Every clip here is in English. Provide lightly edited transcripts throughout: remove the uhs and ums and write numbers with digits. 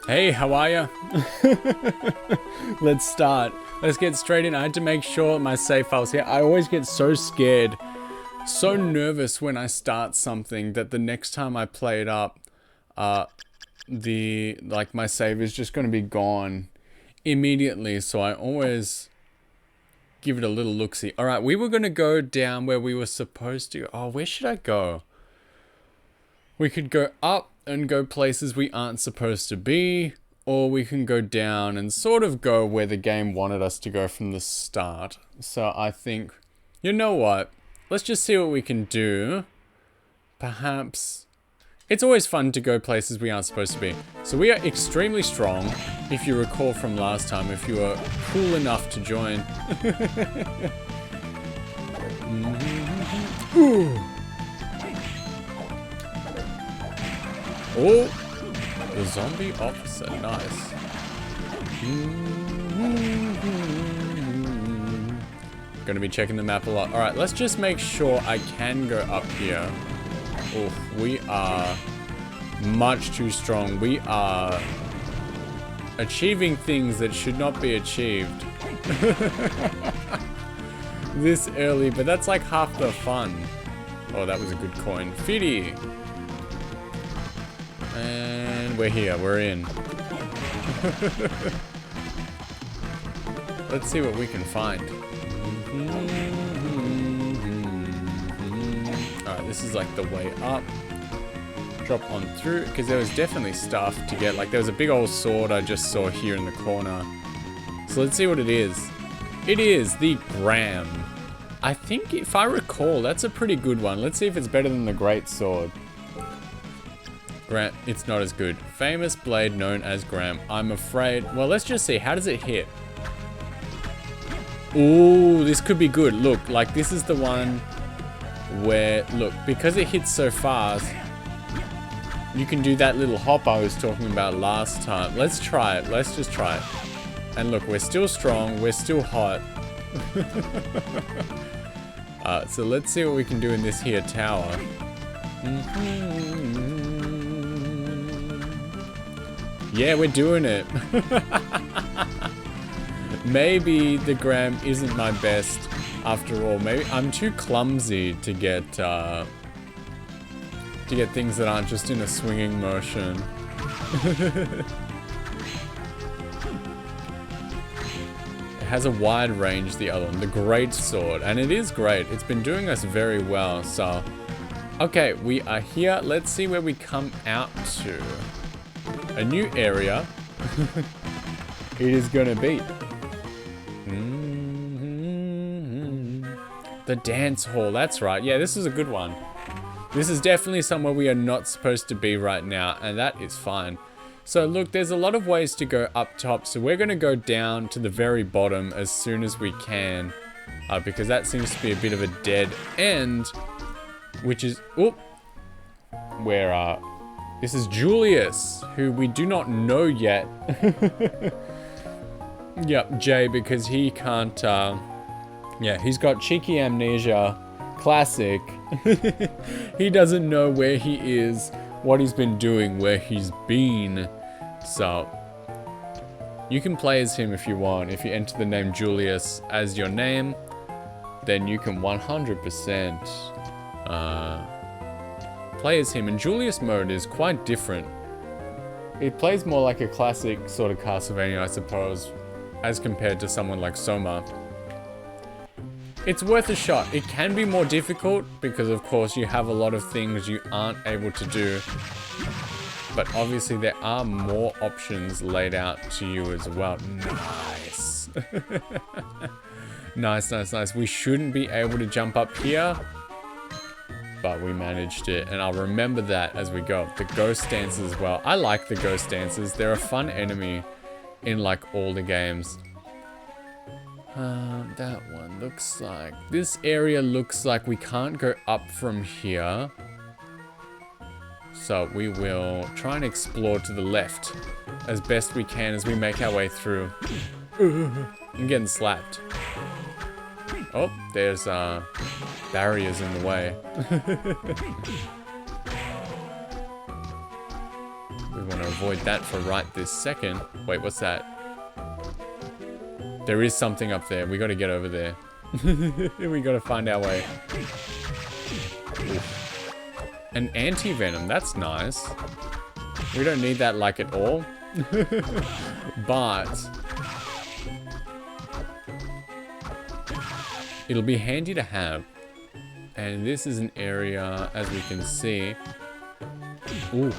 Hey, how are ya? Let's start. Let's get straight in. I had to make sure my save file's here. I always get so scared, so nervous when I start something that the next time I play it up, my save is just going to be gone immediately. So I always give it a little look-see. All right, we were going to go down where we were supposed to. Oh, where should I go? We could go up and go places we aren't supposed to be, or we can go down and sort of go where the game wanted us to go from the start. So I think, you know what? Let's just see what we can do. Perhaps it's always fun to go places we aren't supposed to be. So we are extremely strong, if you recall from last time, if you were cool enough to join. Ooh. Oh, the zombie officer, nice. Gonna be checking the map a lot. All right, let's just make sure I can go up here. Oh, we are much too strong. We are achieving things that should not be achieved this early, but that's like half the fun. Oh, that was a good coin. 50. And we're here, we're in. Let's see what we can find. Alright, this is like the way up. Drop on through, because there was definitely stuff to get. Like there was a big old sword I just saw here in the corner. So let's see what it is. It is the Gram. I think if I recall, that's a pretty good one. Let's see if it's better than the Great Sword. It's not as good. Famous blade known as Gram. I'm afraid. Well, let's just see. How does it hit? Ooh, this could be good. Look, like this is the one where, look, because it hits so fast, you can do that little hop I was talking about last time. Let's try it. Let's just try it. And look, we're still strong. We're still hot. So let's see what we can do in this here tower. Yeah, we're doing it. Maybe the Gram isn't my best after all. Maybe I'm too clumsy to get things that aren't just in a swinging motion. It has a wide range, the other one, the Great Sword, and it is great. It's been doing us very well, so. Okay, we are here. Let's see where we come out to. A new area. It is gonna be. The dance hall, that's right. Yeah, this is a good one. This is definitely somewhere we are not supposed to be right now, and that is fine. So look, there's a lot of ways to go up top, so we're gonna go down to the very bottom as soon as we can, because that seems to be a bit of a dead end, which is, oh, where this is Julius, who we do not know yet. Yep, Jay, because he can't, yeah, he's got cheeky amnesia, classic. He doesn't know where he is, what he's been doing, where he's been. So, you can play as him if you want. If you enter the name Julius as your name, then you can 100% play as him. And Julius mode is quite different. It plays more like a classic sort of Castlevania, I suppose, as compared to someone like Soma. It's worth a shot. It can be more difficult because, of course, you have a lot of things you aren't able to do. But obviously, there are more options laid out to you as well. Nice. Nice, nice, nice. We shouldn't be able to jump up here, but we managed it. And I'll remember that as we go. The ghost dances as well. I like the ghost dances. They're a fun enemy in like all the games. That one looks like, this area looks like we can't go up from here. So we will try and explore to the left as best we can as we make our way through. I'm getting slapped. Oh, there's barriers in the way. We want to avoid that for right this second. Wait, what's that? There is something up there. We gotta get over there. We gotta find our way. Oof. An anti-venom, that's nice. We don't need that like at all. But it'll be handy to have. And this is an area, as we can see. Ooh.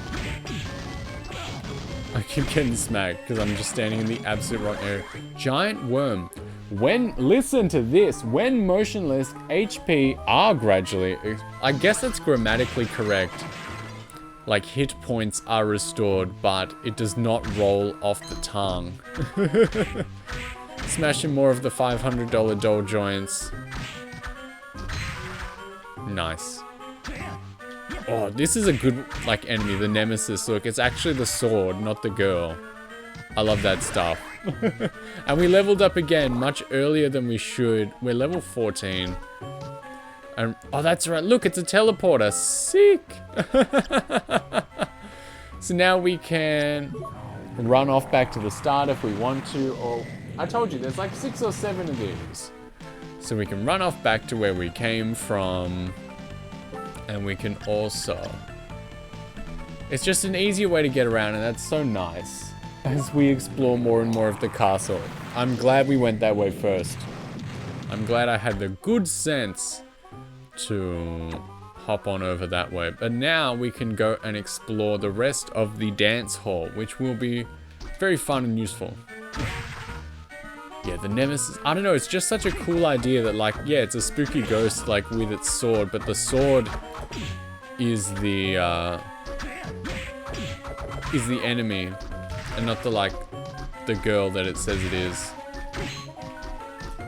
I keep getting smacked because I'm just standing in the absolute wrong area. Giant worm. Listen to this. When motionless, HP are gradually... I guess that's grammatically correct. Like, hit points are restored, but it does not roll off the tongue. Smashing more of the $500 doll joints. Nice. Oh, this is a good, like, enemy, the nemesis. Look, it's actually the sword, not the girl. I love that stuff. And we leveled up again much earlier than we should. We're level 14. And, oh, that's right. Look, it's a teleporter. Sick. So now we can run off back to the start if we want to. Or, I told you, there's like 6 or 7 of these. So we can run off back to where we came from. And we can also... It's just an easier way to get around, and that's so nice. As we explore more and more of the castle. I'm glad we went that way first. I'm glad I had the good sense to hop on over that way. But now we can go and explore the rest of the dance hall, which will be very fun and useful. Yeah, the nemesis, I don't know, it's just such a cool idea that, like, yeah, it's a spooky ghost, like, with its sword, but the sword is the enemy, and not the, like, the girl that it says it is.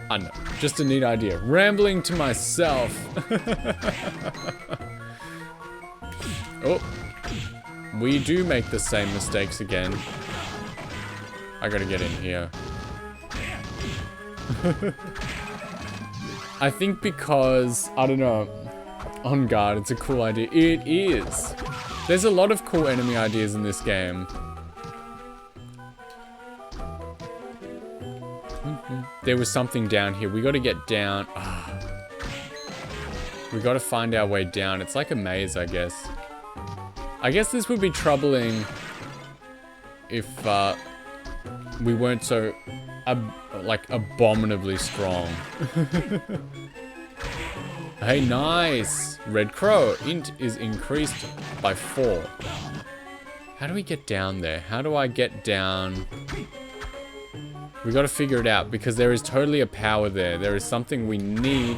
I don't know, just a neat idea. Rambling to myself. Oh, we do make the same mistakes again. I gotta get in here. I think because, I don't know, on guard, it's a cool idea. It is. There's a lot of cool enemy ideas in this game. There was something down here. We gotta get down. We gotta find our way down. It's like a maze, I guess. I guess this would be troubling if we weren't so... like, abominably strong. Hey, nice! Red Crow. Int is increased by 4. How do we get down there? How do I get down? We gotta figure it out, because there is totally a power there. There is something we need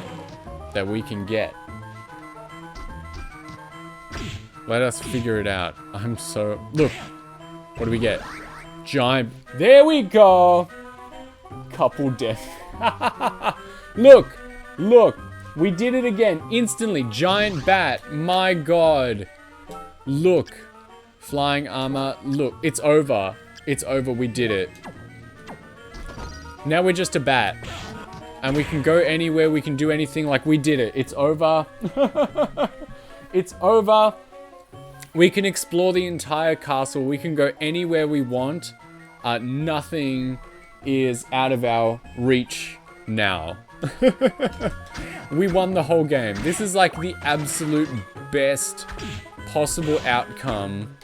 that we can get. Let us figure it out. I'm so... Look! What do we get? Giant... There we go! Couple death. Look! Look! We did it again. Instantly. Giant bat. My god. Look. Flying armor. Look. It's over. It's over. We did it. Now we're just a bat. And we can go anywhere. We can do anything. Like, we did it. It's over. It's over. We can explore the entire castle. We can go anywhere we want. Nothing is out of our reach now. We won the whole game. This is like the absolute best possible outcome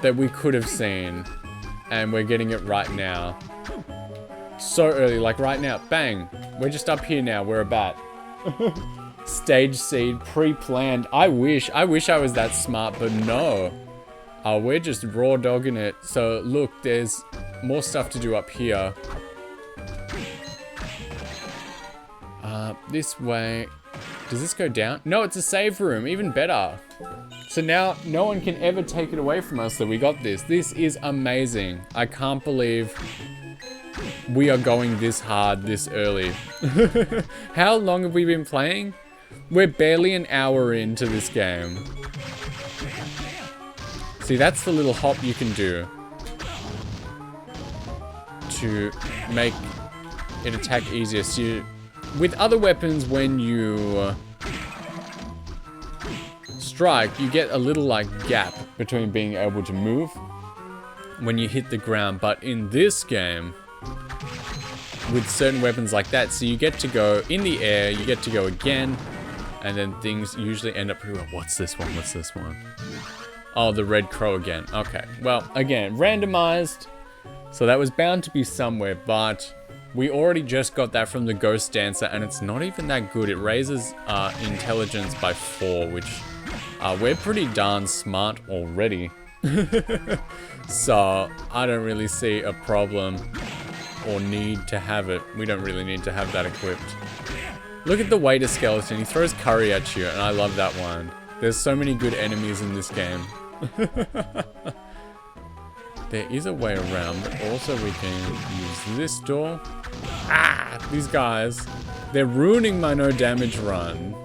that we could have seen. And we're getting it right now. So early, like right now. Bang. We're just up here now. We're a bat. Stage seed, pre-planned. I wish I was that smart, but no. We're just raw dogging it. So look, there's more stuff to do up here. This way. Does this go down? No, it's a save room. Even better. So now no one can ever take it away from us that we got this. This is amazing. I can't believe we are going this hard this early. How long have we been playing? We're barely an hour into this game. See, that's the little hop you can do to make it attack easier. So with other weapons, when you strike, you get a little like gap between being able to move when you hit the ground. But in this game, with certain weapons like that, so you get to go in the air, you get to go again, and then things usually end up pretty well. What's this one? What's this one? Oh, the red crow again. Okay, well, again, randomized. So that was bound to be somewhere, but we already just got that from the Ghost Dancer, and it's not even that good. It raises intelligence by 4, which we're pretty darn smart already. So I don't really see a problem or need to have it. We don't really need to have that equipped. Look at the waiter skeleton. He throws curry at you, and I love that one. There's so many good enemies in this game. There is a way around, but also we can use this door. Ah, these guys. They're ruining my no damage run.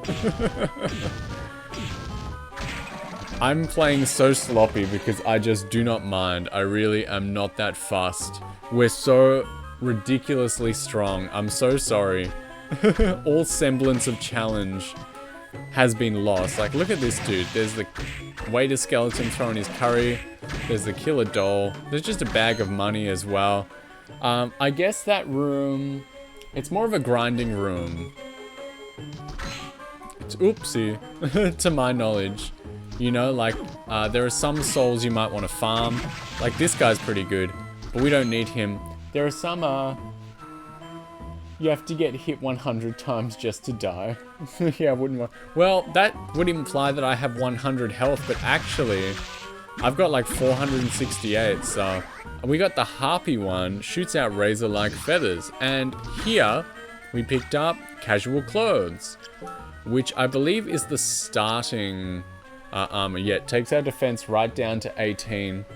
I'm playing so sloppy because I just do not mind. I really am not that fussed. We're so ridiculously strong. I'm so sorry. All semblance of challenge has been lost. Like, look at this dude. There's the waiter skeleton throwing his curry. There's the killer doll. There's just a bag of money as well. I guess that room, it's more of a grinding room. It's oopsie, to my knowledge. You know, like, there are some souls you might want to farm. Like, this guy's pretty good, but we don't need him. There are some, you have to get hit 100 times just to die. Yeah, I wouldn't want... Well, that would imply that I have 100 health, but actually, I've got like 468, so... We got the harpy one, shoots out razor-like feathers. And here, we picked up casual clothes, which I believe is the starting armor. Yeah, it takes our defense right down to 18.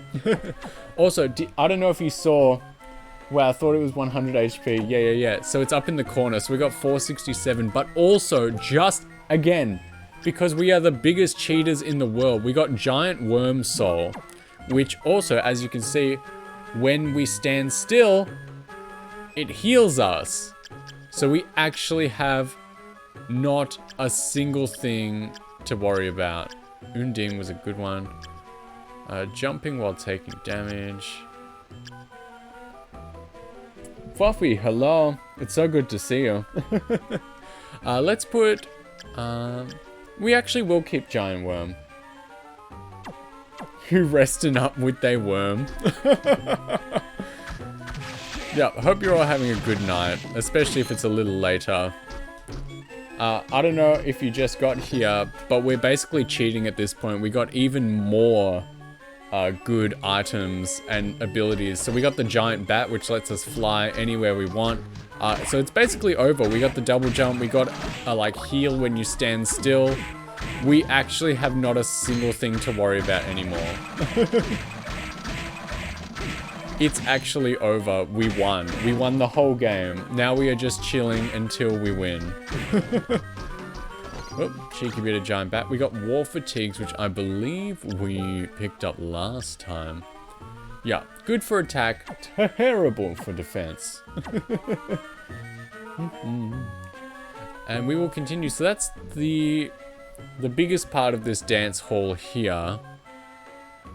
Also, I don't know if you saw... Wow, I thought it was 100 HP. Yeah. So it's up in the corner. So we got 467. But also, just again, because we are the biggest cheaters in the world, we got giant worm soul, which also, as you can see, when we stand still, it heals us. So we actually have not a single thing to worry about. Undine was a good one. Jumping while taking damage. Fluffy, hello. It's so good to see you. Let's put... we actually will keep Giant Worm. Who resting up with they worm? Yeah, hope you're all having a good night. Especially if it's a little later. I don't know if you just got here, but we're basically cheating at this point. We got even more... good items and abilities. So we got the giant bat, which lets us fly anywhere we want. So it's basically over. We got the double jump. We got like heal when you stand still. We actually have not a single thing to worry about anymore. It's actually over. We won. We won the whole game. Now we are just chilling until we win. Oh, cheeky bit of giant bat. We got war fatigues, which I believe we picked up last time. Yeah, good for attack, terrible for defense. And we will continue. So that's the biggest part of this dance hall here.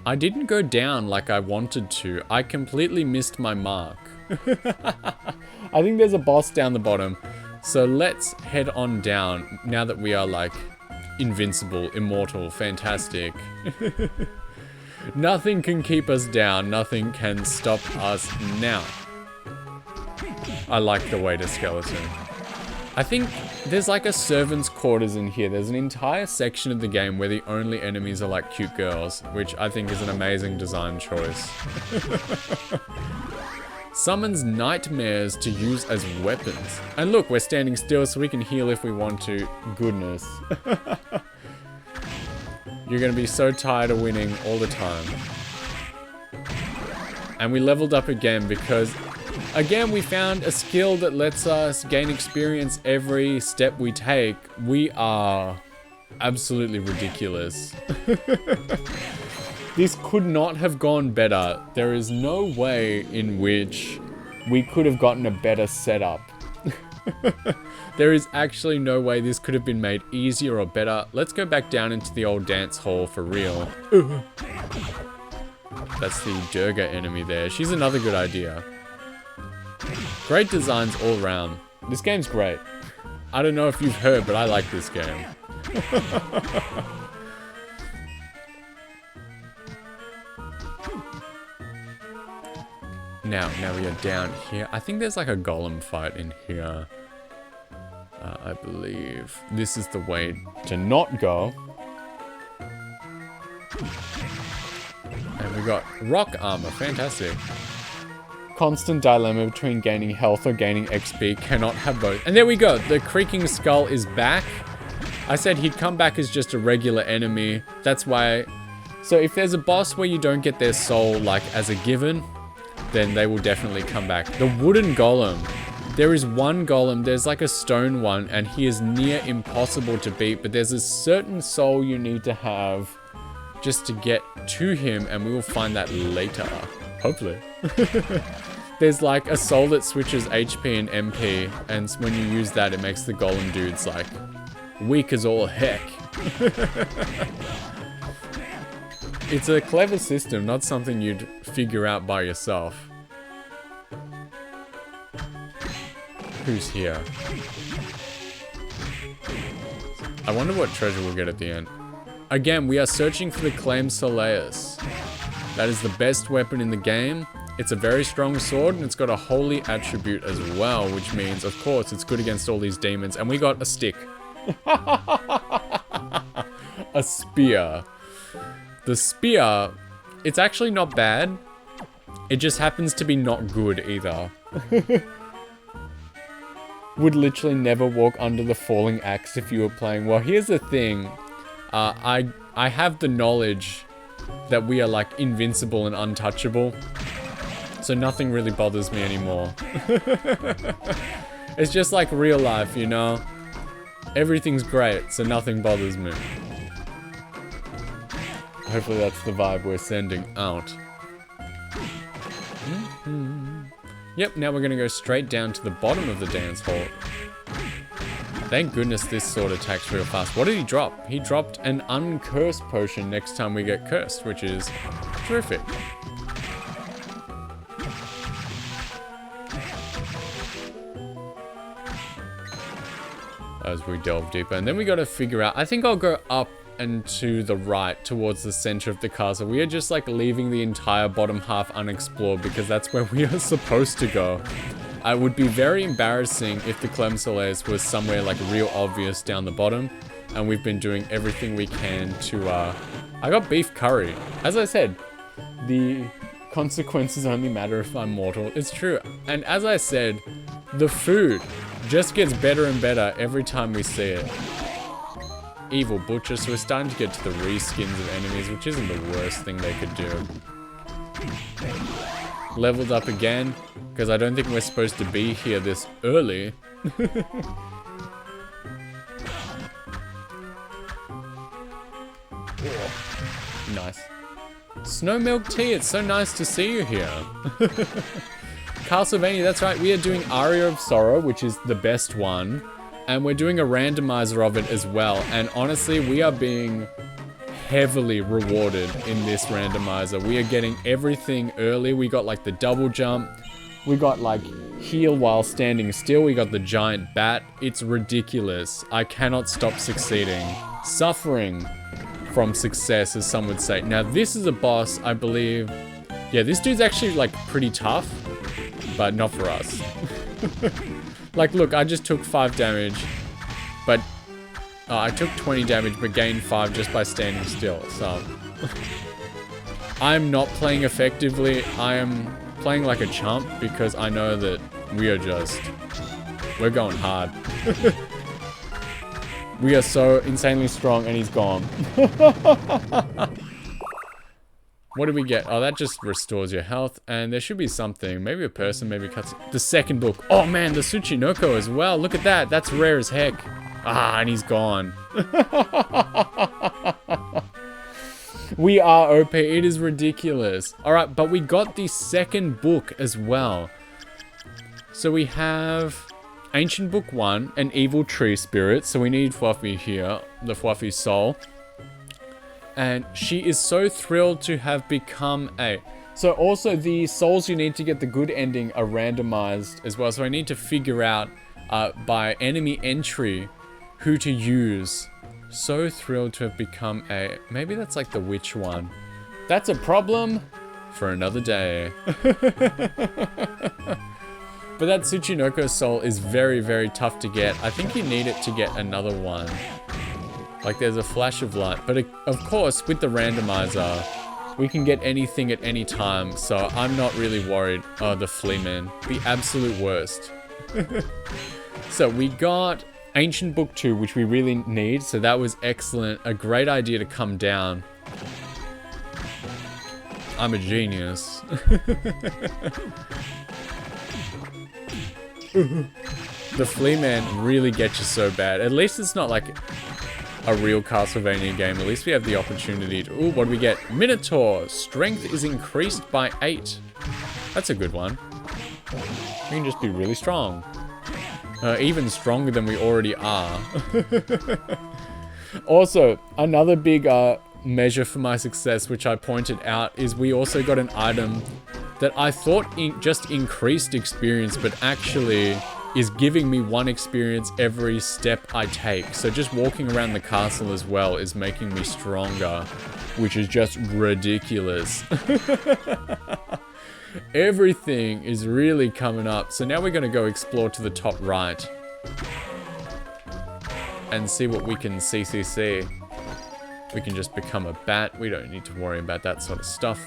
I didn't go down like I wanted to. I completely missed my mark. I think there's a boss down the bottom. So let's head on down now that we are like invincible, immortal, fantastic. Nothing can keep us down. Nothing can stop us now. I like the waiter skeleton. I think there's like a servant's quarters in here. There's an entire section of the game where the only enemies are like cute girls, which I think is an amazing design choice. Summons nightmares to use as weapons. And look, we're standing still so we can heal if we want to. Goodness. You're gonna be so tired of winning all the time. And we leveled up again because, again, we found a skill that lets us gain experience every step we take. We are absolutely ridiculous. This could not have gone better. There is no way in which we could have gotten a better setup. There is actually no way this could have been made easier or better. Let's go back down into the old dance hall for real. That's the Durga enemy there. She's another good idea. Great designs all around. This game's great. I don't know if you've heard, but I like this game. Now we are down here. I think there's like a golem fight in here. I believe this is the way to not go. And we got rock armor. Fantastic. Constant dilemma between gaining health or gaining XP. Cannot have both. And there we go. The creaking skull is back. I said he'd come back as just a regular enemy. That's why. So if there's a boss where you don't get their soul like as a given, then they will definitely come back. The wooden golem. There is one golem, there's like a stone one, and he is near impossible to beat, but there's a certain soul you need to have just to get to him, and we will find that later. Hopefully. There's like a soul that switches HP and MP, and when you use that, it makes the golem dudes like weak as all heck. It's a clever system, not something you'd figure out by yourself. Who's here? I wonder what treasure we'll get at the end. Again, we are searching for the Claim Soleus. That is the best weapon in the game. It's a very strong sword, and it's got a holy attribute as well, which means, of course, it's good against all these demons. And we got a stick. A spear. The spear, it's actually not bad. It just happens to be not good either. Would literally never walk under the falling axe if you were playing. Well, here's the thing. I have the knowledge that we are like invincible and untouchable. So nothing really bothers me anymore. It's just like real life, you know? Everything's great, so nothing bothers me. Hopefully that's the vibe we're sending out. Yep, now we're gonna go straight down to the bottom of the dance hall. Thank goodness this sword attacks real fast. What did he drop? He dropped an uncursed potion next time we get cursed, which is terrific. As we delve deeper, and then we gotta figure out, I think I'll go up and to the right towards the center of the castle. We are just like leaving the entire bottom half unexplored because that's where we are supposed to go. It would be very embarrassing if the Clem Soleus was somewhere like real obvious down the bottom, and we've been doing everything we can to, I got beef curry. As I said, the consequences only matter if I'm mortal. It's true. And as I said, the food just gets better and better every time we see it. Evil butcher, so we're starting to get to the reskins of enemies, which isn't the worst thing they could do. Leveled up again, because I don't think we're supposed to be here this early. Nice. Snow milk tea, it's so nice to see you here. Castlevania, that's right, we are doing Aria of Sorrow, which is the best one. And we're doing a randomizer of it as well. And honestly, we are being heavily rewarded in this randomizer. We are getting everything early. We got like the double jump. We got like heal while standing still. We got the giant bat. It's ridiculous. I cannot stop succeeding. Suffering from success, as some would say. Now, this is a boss, I believe. Yeah, this dude's actually like pretty tough, but not for us. Like, look, I just took 5 damage, but I took 20 damage, but gained 5 just by standing still, so. I'm not playing effectively. I am playing like a chump because I know that we're going hard. We are so insanely strong, and he's gone. What do we get? Oh, that just restores your health, and there should be something. Maybe a person, maybe cuts. The second book. Oh man, the Tsuchinoko as well. Look at that. That's rare as heck. Ah, and he's gone. We are OP. It is ridiculous. All right, but we got the second book as well. So we have Ancient Book 1, an evil tree spirit. So we need Fluffy here, the Fluffy soul. And she is so thrilled to have become a... So also the souls you need to get the good ending are randomized as well. So I need to figure out by enemy entry who to use. So thrilled to have become a... Maybe that's like the witch one. That's a problem for another day. But that Tsuchinoko soul is very, very tough to get. I think you need it to get another one. Like there's a flash of light. But of course, with the randomizer, we can get anything at any time. So I'm not really worried. Oh, the flea man. The absolute worst. So we got Ancient Book 2, which we really need. So that was excellent. A great idea to come down. I'm a genius. The flea man really gets you so bad. At least it's not like a real Castlevania game. At least we have the opportunity to... Ooh, what do we get? Minotaur. Strength is increased by 8. That's a good one. We can just be really strong. Even stronger than we already are. Also, another big measure for my success, which I pointed out, is we also got an item that I thought just increased experience, but actually is giving me 1 experience every step I take. So just walking around the castle as well is making me stronger, which is just ridiculous. Everything is really coming up. So now we're going to go explore to the top right and see what we can see. We can just become a bat. We don't need to worry about that sort of stuff.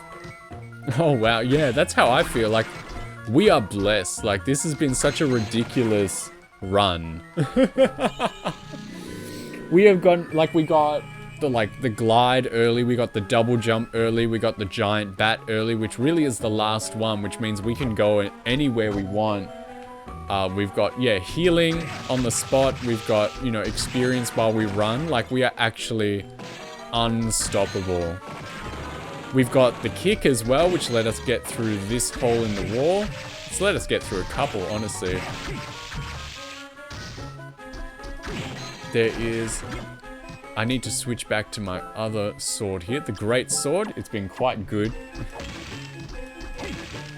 Oh, wow. Yeah, that's how I feel. Like, we are blessed. Like, this has been such a ridiculous run. We have gone, like, we got the glide early. We got the double jump early. We got the giant bat early, which really is the last one, which means we can go anywhere we want. We've got, yeah, healing on the spot. We've got, you know, experience while we run. Like, we are actually unstoppable. We've got the kick as well, which let us get through this hole in the wall. It's let us get through a couple, honestly. There is... I need to switch back to my other sword here. The great sword. It's been quite good.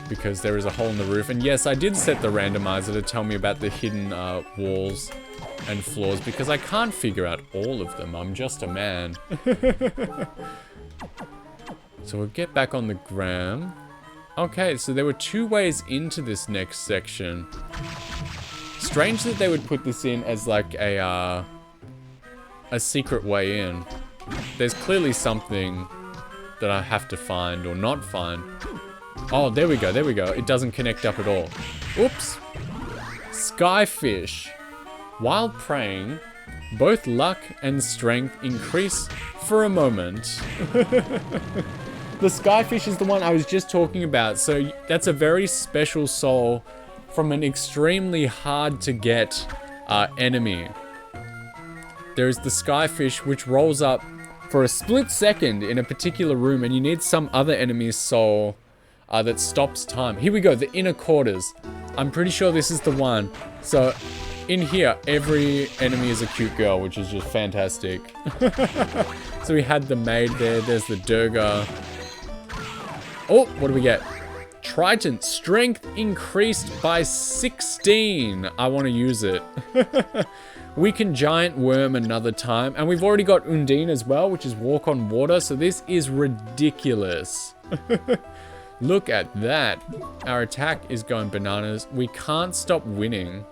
Because there is a hole in the roof. And yes, I did set the randomizer to tell me about the hidden walls and floors, because I can't figure out all of them. I'm just a man. So we'll get back on the gram. Okay, so there were 2 ways into this next section. Strange that they would put this in as like a secret way in. There's clearly something that I have to find or not find. Oh, there we go, there we go. It doesn't connect up at all. Oops. Skyfish. While praying, both luck and strength increase for a moment. The Skyfish is the one I was just talking about. So that's a very special soul from an extremely hard to get enemy. There is the Skyfish, which rolls up for a split second in a particular room, and you need some other enemy's soul that stops time. Here we go, the inner quarters. I'm pretty sure this is the one. So in here, every enemy is a cute girl, which is just fantastic. So we had the maid there. There's the Durga. Oh, what do we get? Triton, strength increased by 16. I want to use it. We can giant worm another time. And we've already got Undine as well, which is walk on water. So this is ridiculous. Look at that. Our attack is going bananas. We can't stop winning.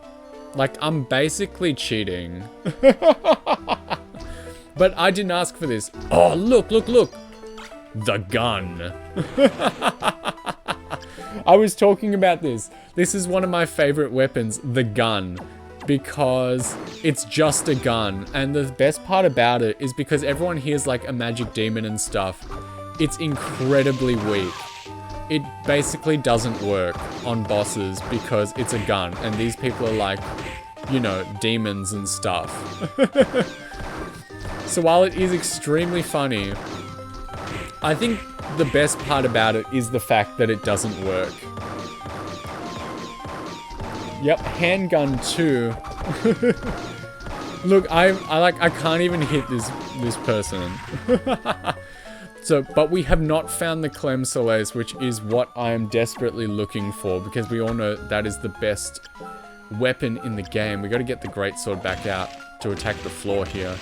Like, I'm basically cheating. But I didn't ask for this. Oh, look, look, look. The gun. I was talking about this. This is one of my favorite weapons, the gun. Because it's just a gun. And the best part about it is because everyone hears like a magic demon and stuff. It's incredibly weak. It basically doesn't work on bosses because it's a gun. And these people are like, you know, demons and stuff. So while it is extremely funny, I think the best part about it is the fact that it doesn't work. Yep, handgun too. Look, I can't even hit this person. So, but we have not found the Clem Soleils, which is what I am desperately looking for, because we all know that is the best weapon in the game. We got to get the greatsword back out to attack the floor here.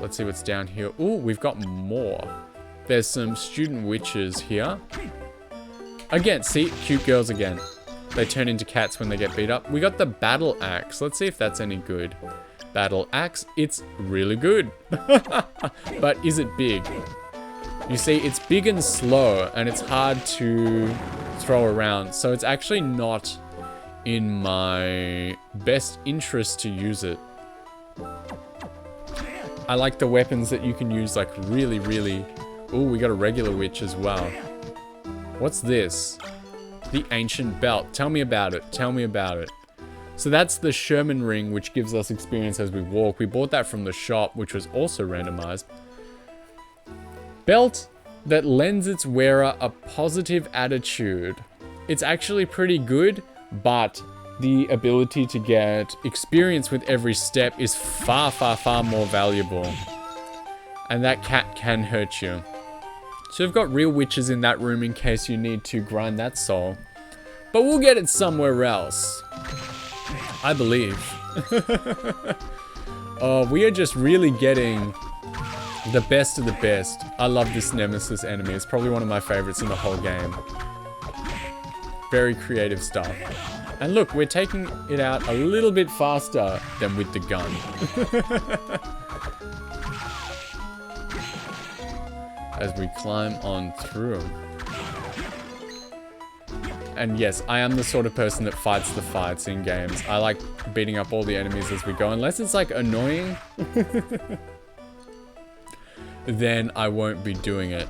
Let's see what's down here. Ooh, we've got more. There's some student witches here. Again, see, cute girls again. They turn into cats when they get beat up. We got the battle axe. Let's see if that's any good. Battle axe, it's really good. But is it big? You see, it's big and slow, and it's hard to throw around. So it's actually not in my best interest to use it. I like the weapons that you can use like really, really... Ooh, we got a regular witch as well. What's this? The ancient belt. Tell me about it. Tell me about it. So that's the Sherman ring, which gives us experience as we walk. We bought that from the shop, which was also randomized. Belt that lends its wearer a positive attitude. It's actually pretty good, but the ability to get experience with every step is far, far, far more valuable. And that cat can hurt you. So we've got real witches in that room in case you need to grind that soul. But we'll get it somewhere else. I believe. Oh, we are just really getting the best of the best. I love this Nemesis enemy. It's probably one of my favorites in the whole game. Very creative stuff. And look, we're taking it out a little bit faster than with the gun. As we climb on through. And yes, I am the sort of person that fights the fights in games. I like beating up all the enemies as we go. Unless it's like annoying, then I won't be doing it.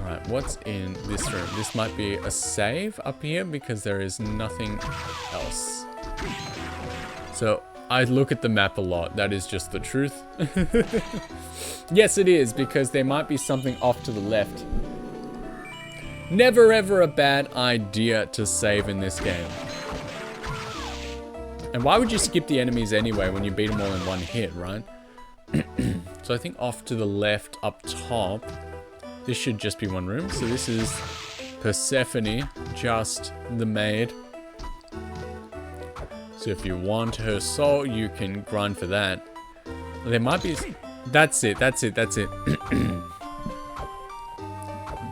Alright, what's in this room? This might be a save up here because there is nothing else. So I look at the map a lot. That is just the truth. Yes, it is, because there might be something off to the left. Never ever a bad idea to save in this game. And why would you skip the enemies anyway when you beat them all in one hit, right? So I think off to the left up top, this should just be one room. So this is Persephone, just the maid. So if you want her soul, you can grind for that. There might be... That's it.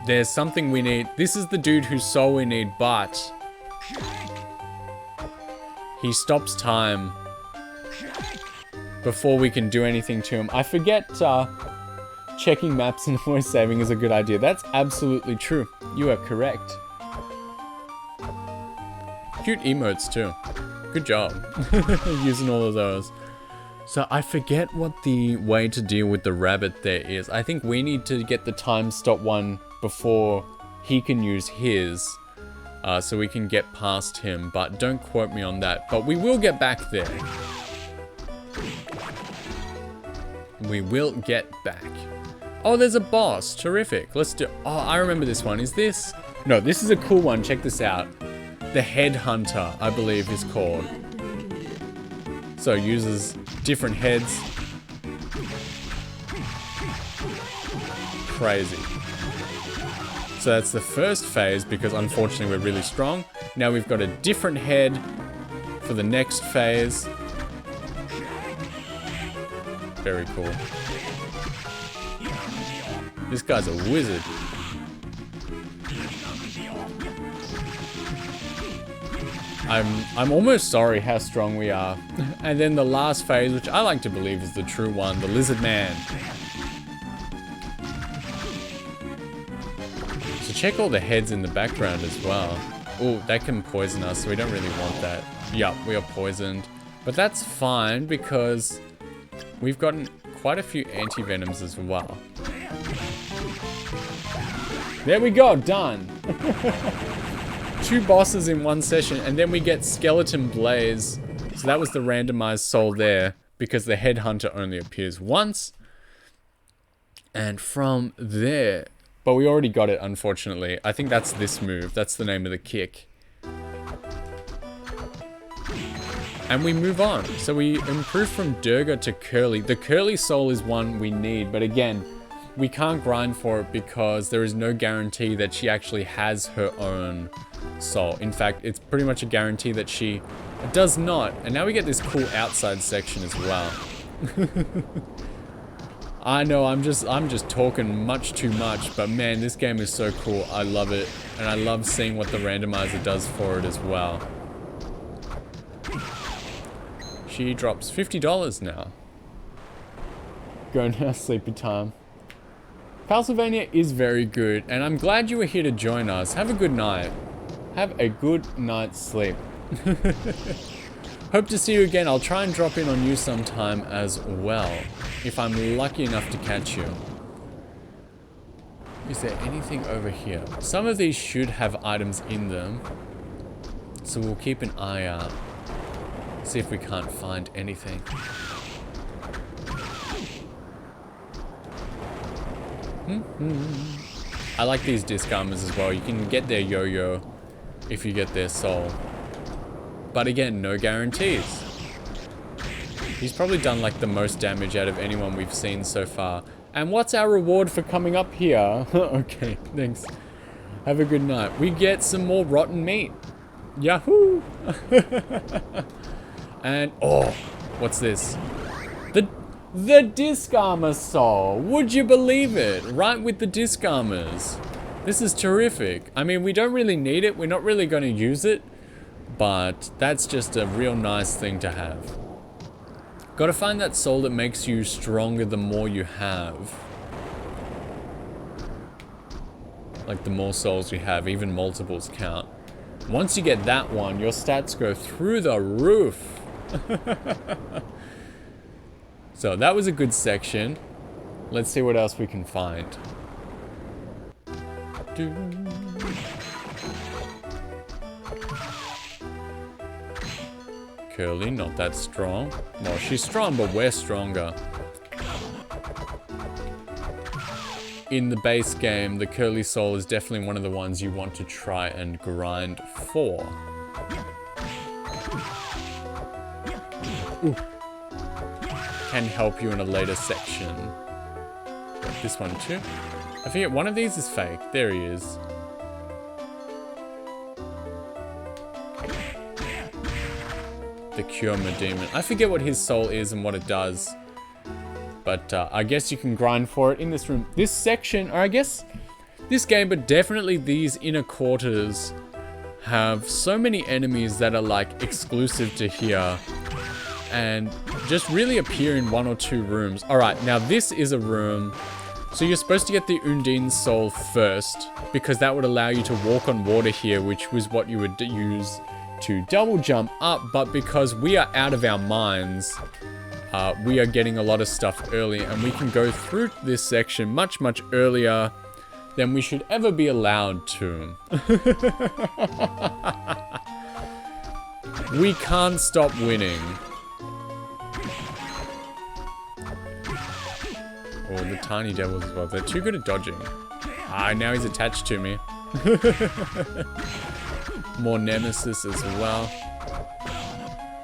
There's something we need. This is the dude whose soul we need, but he stops time before we can do anything to him. I forget checking maps and voice saving is a good idea. That's absolutely true. You are correct. Cute emotes too. Good job. Using all of those. So I forget what the way to deal with the rabbit there is. I think we need to get the time stop one before he can use his, so we can get past him, but don't quote me on that. But we will get back there. We will get back. Oh, there's a boss. Terrific. Let's do... Oh, I remember this one. Is this... No, this is a cool one. Check this out. The Headhunter, I believe is called. So uses different heads. Crazy. So that's the first phase, because unfortunately we're really strong. Now we've got a different head for the next phase. Very cool. This guy's a wizard. I'm almost sorry how strong we are. And then the last phase, which I like to believe is the true one, the Lizard Man. So check all the heads in the background as well. Oh, that can poison us, so we don't really want that. Yup, we are poisoned. But that's fine, because we've gotten quite a few anti-venoms as well. There we go, done. 2 bosses in one session, and then we get Skeleton Blaze. So that was the randomized soul there, because the Headhunter only appears once. And from there... But we already got it, unfortunately. I think that's this move. That's the name of the kick. And we move on. So we improve from Durga to Curly. The Curly soul is one we need, but again, we can't grind for it because there is no guarantee that she actually has her own soul. In fact, it's pretty much a guarantee that she does not. And now we get this cool outside section as well. I know I'm just talking much too much, but man, this game is so cool. I love it. And I love seeing what the randomizer does for it as well. She drops $50 now. Go now, sleepy time. Castlevania is very good, and I'm glad you were here to join us. Have a good night. Have a good night's sleep. Hope to see you again. I'll try and drop in on you sometime as well, if I'm lucky enough to catch you. Is there anything over here? Some of these should have items in them, so we'll keep an eye out. See if we can't find anything. I like these disc armors as well. You can get their yo-yo if you get their soul. But again, no guarantees. He's probably done like the most damage out of anyone we've seen so far. And what's our reward for coming up here? Okay, thanks. Have a good night. We get some more rotten meat. Yahoo! And, oh, what's this? The disc armor soul. Would you believe it? Right with the disc armors. This is terrific. I mean, we don't really need it. We're not really going to use it. But that's just a real nice thing to have. Gotta find that soul that makes you stronger the more you have. Like the more souls you have, even multiples count. Once you get that one, your stats go through the roof. So that was a good section. Let's see what else we can find. Curly, not that strong. Well, she's strong, but we're stronger. In the base game, the Curly Soul is definitely one of the ones you want to try and grind for. Ooh. Can help you in a later section. Got this one too. I forget, one of these is fake. There he is. The Kyoma Demon. I forget what his soul is and what it does. But I guess you can grind for it in this room. This section, or I guess this game, but definitely these inner quarters have so many enemies that are like exclusive to here. And just really appear in one or two rooms. Alright, now this is a room. So you're supposed to get the Undine's soul first, because that would allow you to walk on water here, which was what you would use to double jump up. But because we are out of our minds, we are getting a lot of stuff early, and we can go through this section much earlier than we should ever be allowed to. We can't stop winning. Oh, the tiny devils as well. They're too good at dodging. Ah, now he's attached to me. More nemesis as well.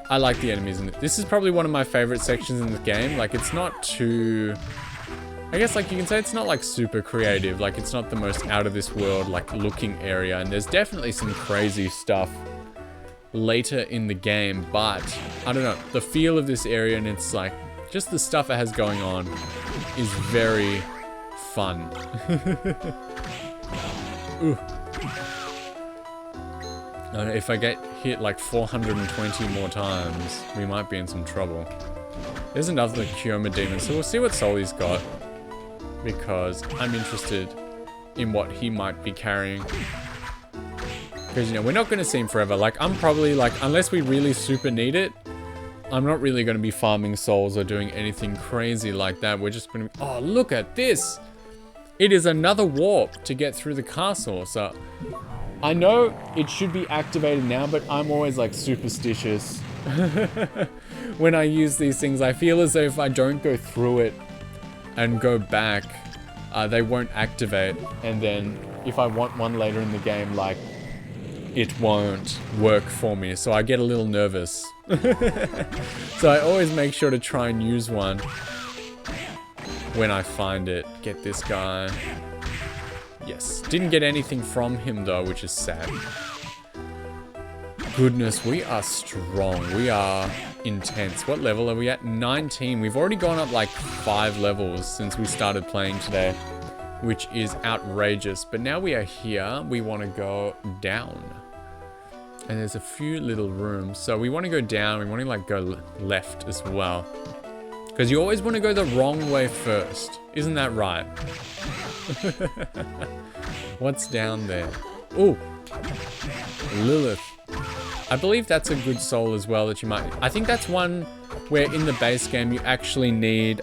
I like the enemies in it. This is probably one of my favorite sections in the game. Like, it's not too... I guess, like, you can say it's not, like, super creative. Like, it's not the most out of this world, like, looking area. And there's definitely some crazy stuff later in the game. But, I don't know, the feel of this area and it's, like, just the stuff it has going on is very fun. Ooh. And if I get hit like 420 more times, we might be in some trouble. There's another Kyoma Demon, so we'll see what soul he's got. Because I'm interested in what he might be carrying. Because, you know, we're not going to see him forever. Like, I'm probably, like, unless we really super need it, I'm not really going to be farming souls or doing anything crazy like that. We're just going to... Oh, look at this! It is another warp to get through the castle, so... I know it should be activated now, but I'm always, like, superstitious. When I use these things, I feel as though if I don't go through it and go back, they won't activate. And then, if I want one later in the game, like... it won't work for me, so I get a little nervous. So I always make sure to try and use one when I find it. Get this guy. Yes. Didn't get anything from him though, which is sad. Goodness, we are strong. We are intense. What level are we at? 19. We've already gone up like 5 levels since we started playing today, which is outrageous. But now we are here. We want to go down. And there's a few little rooms. So we want to go down. We want to like go left as well. Because you always want to go the wrong way first. Isn't that right? What's down there? Oh, Lilith. I believe that's a good soul as well that you might... I think that's one where in the base game you actually need...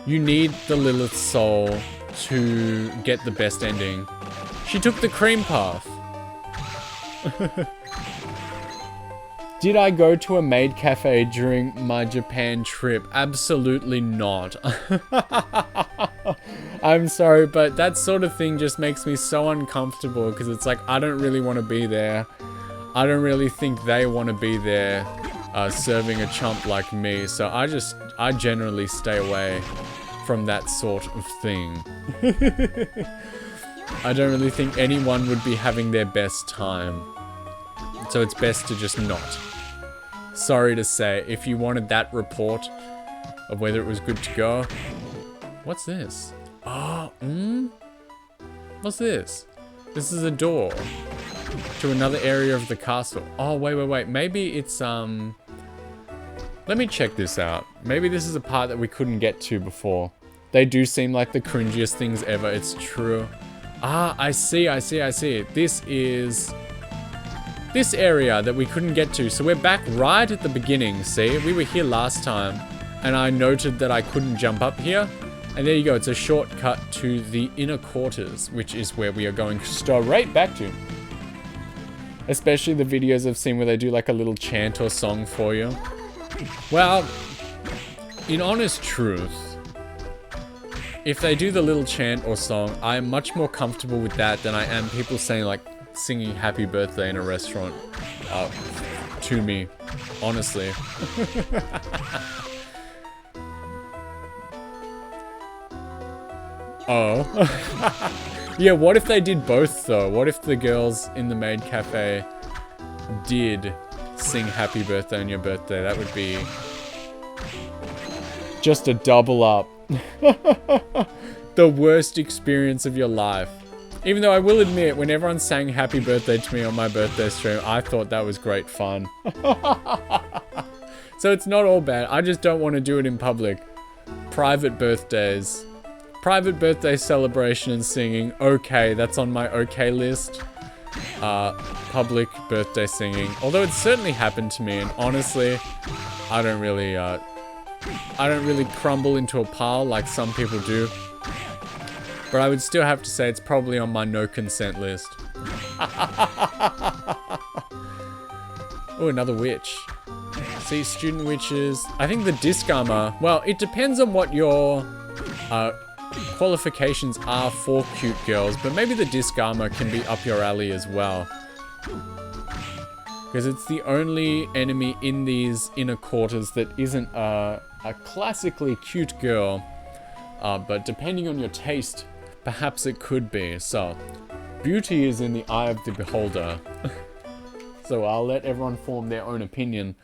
you need the Lilith soul to get the best ending. She took the cream path. Did I go to a maid cafe during my Japan trip? Absolutely not. I'm sorry, but that sort of thing just makes me so uncomfortable because it's like, I don't really want to be there. I don't really think they want to be there serving a chump like me. So I generally stay away from that sort of thing. I don't really think anyone would be having their best time. So it's best to just not. Sorry to say, if you wanted that report of whether it was good to go. What's this? Oh, what's this? This is a door to another area of the castle. Oh, wait. Maybe it's, let me check this out. Maybe this is a part that we couldn't get to before. They do seem like the cringiest things ever. It's true. Ah, I see. This is this area that we couldn't get to. So we're back right at the beginning, see? We were here last time, and I noted that I couldn't jump up here. And there you go, it's a shortcut to the inner quarters, which is where we are going straight back to. Especially the videos I've seen where they do like a little chant or song for you. Well, in honest truth, if they do the little chant or song, I'm much more comfortable with that than I am people saying like, singing happy birthday in a restaurant to me, honestly. Oh. Yeah, what if they did both though? What if the girls in the maid cafe did sing happy birthday on your birthday? That would be just a double up. The worst experience of your life. Even though I will admit, when everyone sang happy birthday to me on my birthday stream, I thought that was great fun. So it's not all bad. I just don't want to do it in public. Private birthdays. Private birthday celebration and singing. Okay, that's on my okay list. Public birthday singing. Although it's certainly happened to me, and honestly, I don't really crumble into a pile like some people do. But I would still have to say it's probably on my no consent list. Oh, another witch. See, student witches. I think the disc armor, well, it depends on what your qualifications are for cute girls, but maybe the disc armor can be up your alley as well. Because it's the only enemy in these inner quarters that isn't a classically cute girl. But depending on your taste, perhaps it could be. So, beauty is in the eye of the beholder. So I'll let everyone form their own opinion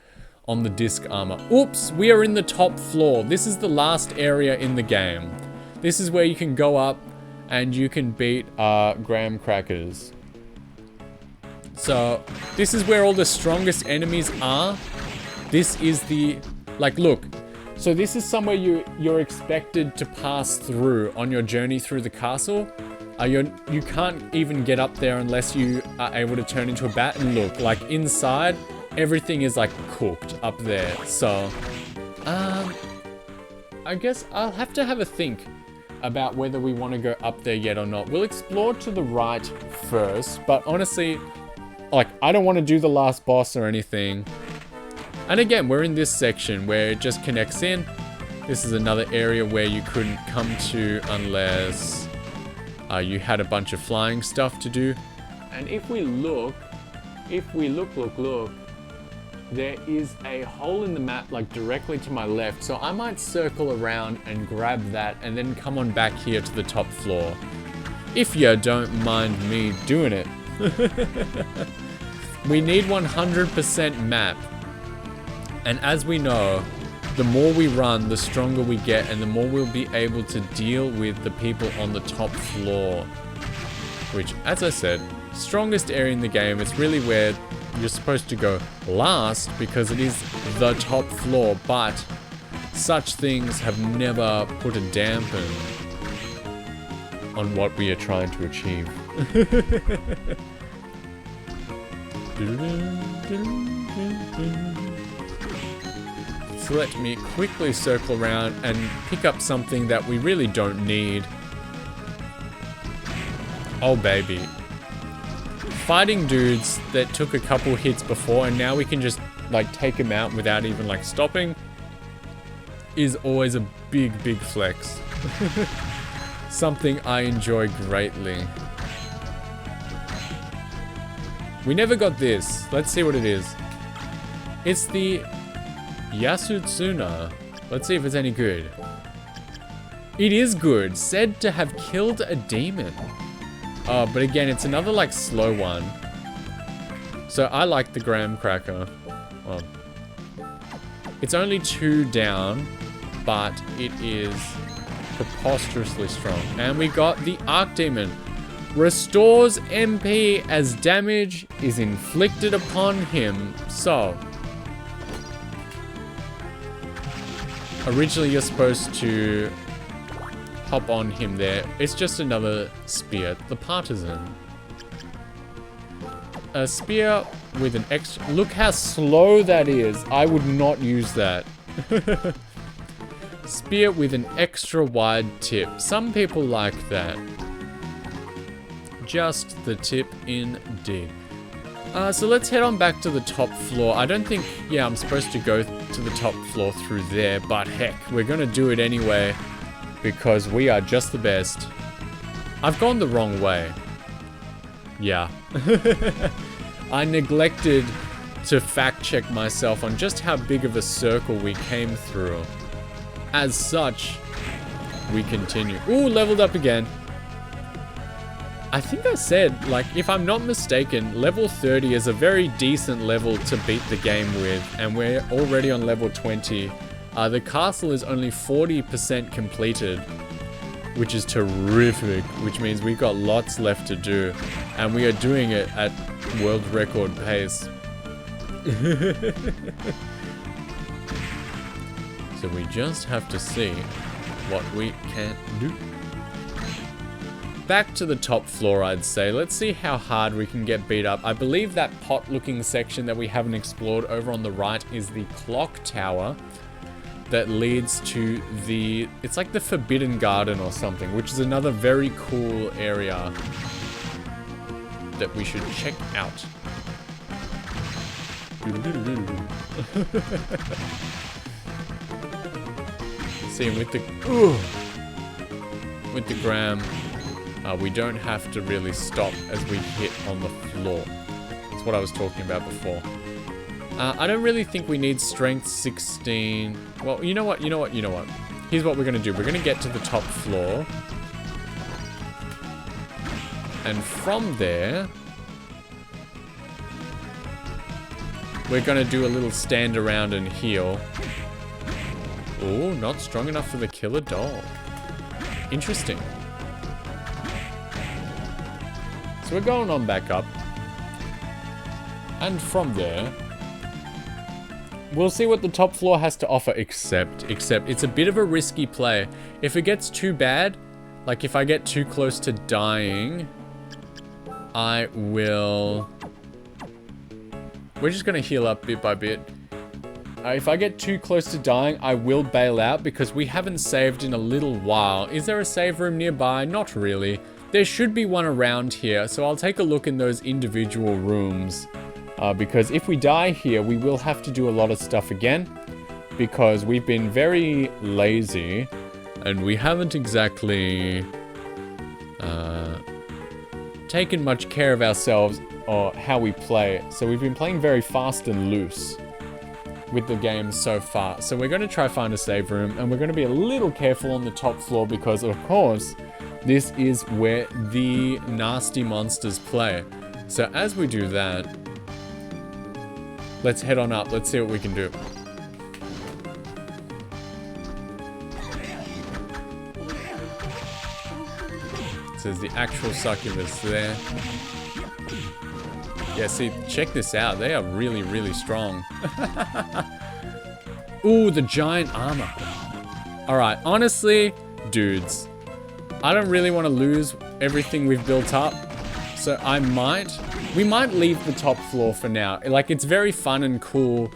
on the disc armor. Oops, we are in the top floor. This is the last area in the game. This is where you can go up and you can beat graham crackers. So, this is where all the strongest enemies are. This is the, like, look. So this is somewhere you're expected to pass through on your journey through the castle. You can't even get up there unless you are able to turn into a bat. And look, like inside, everything is like cooked up there. So, I guess I'll have to have a think about whether we want to go up there yet or not. We'll explore to the right first, but honestly, like, I don't want to do the last boss or anything. And again, we're in this section where it just connects in. This is another area where you couldn't come to unless you had a bunch of flying stuff to do. And if we look, look, there is a hole in the map like directly to my left. So I might circle around and grab that and then come on back here to the top floor. If you don't mind me doing it. We need 100% map. And as we know, the more we run, the stronger we get, and the more we'll be able to deal with the people on the top floor. Which, as I said, strongest area in the game. It's really where you're supposed to go last because it is the top floor, but such things have never put a dampen on what we are trying to achieve. So let me quickly circle around and pick up something that we really don't need. Oh baby. Fighting dudes that took a couple hits before and now we can just like take them out without even like stopping is always a big flex. Something I enjoy greatly. We never got this. Let's see what it is. It's the Yasutsuna. Let's see if it's any good. It is good. Said to have killed a demon. But again, it's another like slow one. So I like the graham cracker. It's only 2 down, but it is preposterously strong. And we got the Archdemon. Restores MP as damage is inflicted upon him. So, originally you're supposed to hop on him there. It's just another spear. The partisan. A spear with an extra... Look how slow that is. I would not use that. Spear with an extra wide tip. Some people like that. Just the tip indeed. So let's head on back to the top floor. I don't think... Yeah, I'm supposed to go to the top floor through there. But heck, we're going to do it anyway. Because we are just the best. I've gone the wrong way. Yeah. I neglected to fact check myself on just how big of a circle we came through. As such, we continue. Ooh, leveled up again. I think I said, like, if I'm not mistaken, level 30 is a very decent level to beat the game with, and we're already on level 20. The castle is only 40% completed, which is terrific, which means we've got lots left to do, and we are doing it at world record pace. So we just have to see what we can do. Back to the top floor, I'd say. Let's see how hard we can get beat up. I believe that pot-looking section that we haven't explored over on the right is the clock tower that leads to the... It's like the Forbidden Garden or something, which is another very cool area that we should check out. See, with the Graham, we don't have to really stop as we hit on the floor. That's what I was talking about before. I don't really think we need strength 16. Well, you know what? Here's what we're going to do. We're going to get to the top floor. And from there, we're going to do a little stand around and heal. Oh, not strong enough for the killer doll. Interesting. So we're going on back up. And from there, we'll see what the top floor has to offer, except it's a bit of a risky play. If it gets too bad, like if I get too close to dying, I will... We're just going to heal up bit by bit. If I get too close to dying, I will bail out because we haven't saved in a little while. Is there a save room nearby? Not really. There should be one around here, so I'll take a look in those individual rooms. Because if we die here, we will have to do a lot of stuff again. Because we've been very lazy. And we haven't exactly... taken much care of ourselves or how we play. So we've been playing very fast and loose with the game so far. So we're going to try find a save room, and we're going to be a little careful on the top floor because, of course, this is where the nasty monsters play. So as we do that, let's head on up. Let's see what we can do. So there's the actual succubus there. Yeah, see, check this out. They are really, really strong. Ooh, the giant armor. Alright, honestly, dudes, I don't really want to lose everything we've built up. So we might leave the top floor for now. Like, it's very fun and cool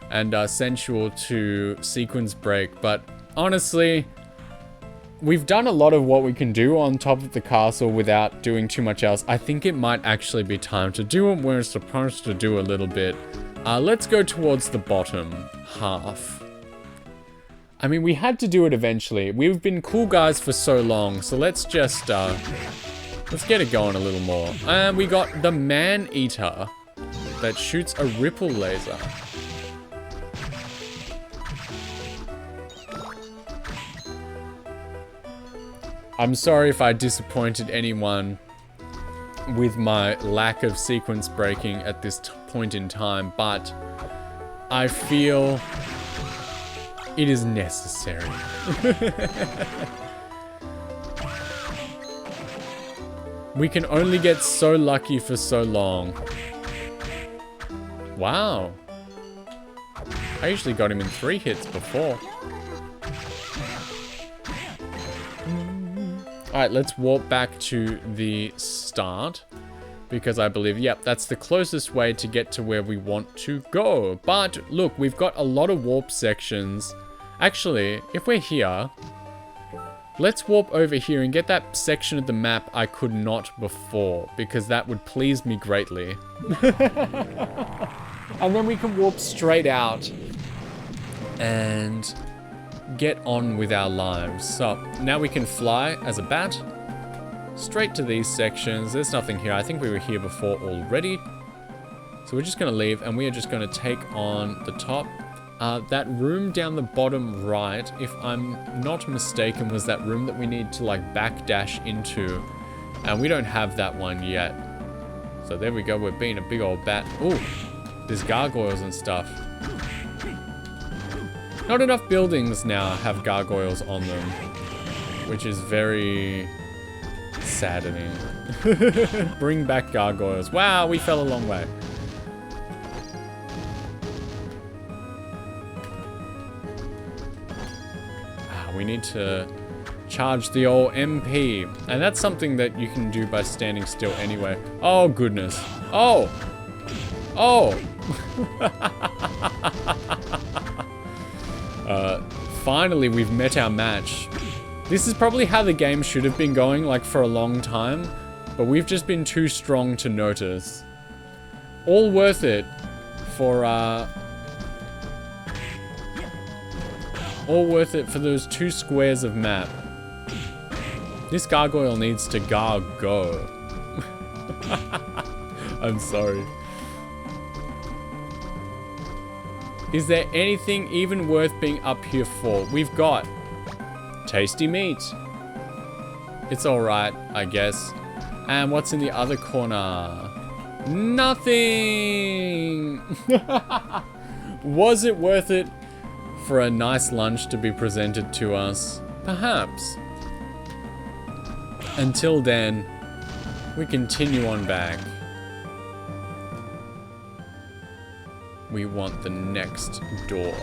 and sensual to sequence break, but honestly, we've done a lot of what we can do on top of the castle without doing too much else. I think it might actually be time to do what we're supposed to do a little bit. Let's go towards the bottom half. I mean, we had to do it eventually. We've been cool guys for so long, so let's just, let's get it going a little more. And we got the man-eater that shoots a ripple laser. I'm sorry if I disappointed anyone with my lack of sequence breaking at this point in time, but I feel it is necessary. We can only get so lucky for so long. Wow. I usually got him in 3 hits before. Alright, let's warp back to the start, because I believe, yep, that's the closest way to get to where we want to go. But look, we've got a lot of warp sections. Actually, if we're here, let's warp over here and get that section of the map I could not before, because that would please me greatly. And then we can warp straight out and get on with our lives. So now we can fly as a bat straight to these sections. There's nothing here. I think we were here before already. So we're just going to leave, and we are just going to take on the top. That room down the bottom right, if I'm not mistaken, was that room that we need to like backdash into. And we don't have that one yet. So there we go. We're being a big old bat. Ooh, there's gargoyles and stuff. Not enough buildings now have gargoyles on them, which is very saddening. Bring back gargoyles. Wow, we fell a long way. We need to charge the old MP, and that's something that you can do by standing still anyway. Oh, goodness. Oh! Oh! Finally, we've met our match. This is probably how the game should have been going, like, for a long time, but we've just been too strong to notice. All worth it for, all worth it for those 2 squares of map. This gargoyle needs to go. I'm sorry. Is there anything even worth being up here for? We've got tasty meat. It's alright, I guess. And what's in the other corner? Nothing! Was it worth it for a nice lunch to be presented to us? Perhaps. Until then, we continue on back. We want the next door up.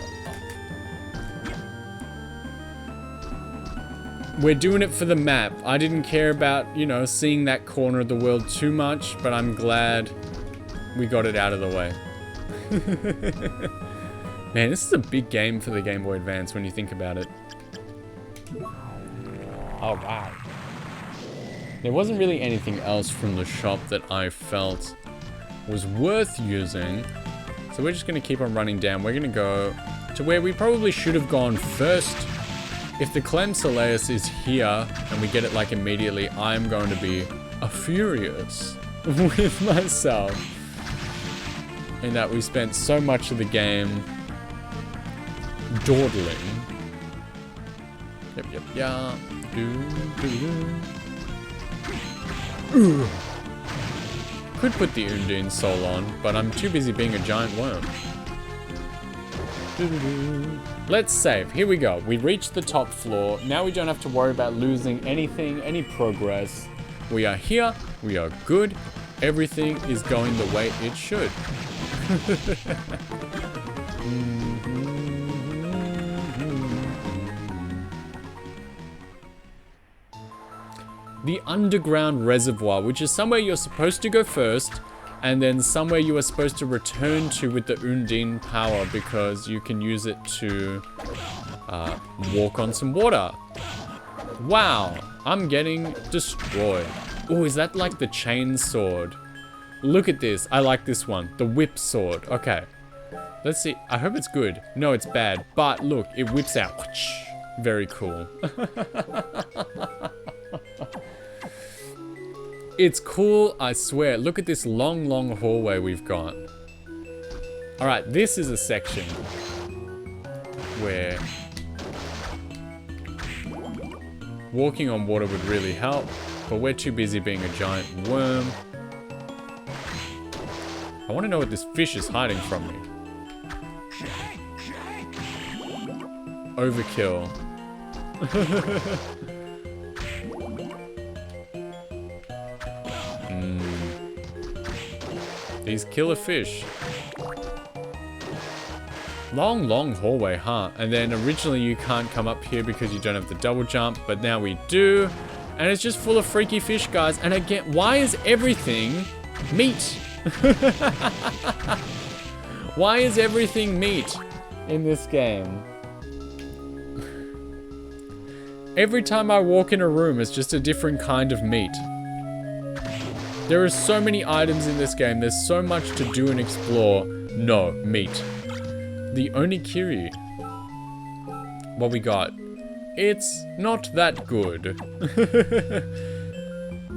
We're doing it for the map. I didn't care about, you know, seeing that corner of the world too much, but I'm glad we got it out of the way. Man, this is a big game for the Game Boy Advance when you think about it. Alright. There wasn't really anything else from the shop that I felt was worth using. So we're just going to keep on running down. We're going to go to where we probably should have gone first. If the Clem Soleus is here and we get it like immediately, I'm going to be furious with myself in that we spent so much of the game dawdling. Yep, yeah. Ooh. Could put the Undine soul on, but I'm too busy being a giant worm. Let's save. Here we go. We reached the top floor. Now we don't have to worry about losing anything, any progress. We are here. We are good. Everything is going the way it should. The underground reservoir, which is somewhere you're supposed to go first, and then somewhere you are supposed to return to with the Undine power because you can use it to walk on some water. Wow, I'm getting destroyed. Oh, is that like the chain sword? Look at this. I like this one. The whip sword. Okay. Let's see. I hope it's good. No, it's bad. But look, it whips out. Very cool. It's cool, I swear. Look at this long, long hallway we've got. Alright, this is a section where walking on water would really help, but we're too busy being a giant worm. I want to know what this fish is hiding from me. Overkill. These killer fish. Long, long hallway, huh? And then originally you can't come up here because you don't have the double jump, but now we do. And it's just full of freaky fish, guys. And again, why is everything meat? Why is everything meat in this game? Every time I walk in a room, it's just a different kind of meat. There are so many items in this game. There's so much to do and explore. No, meat. The onigiri. What we got? It's not that good.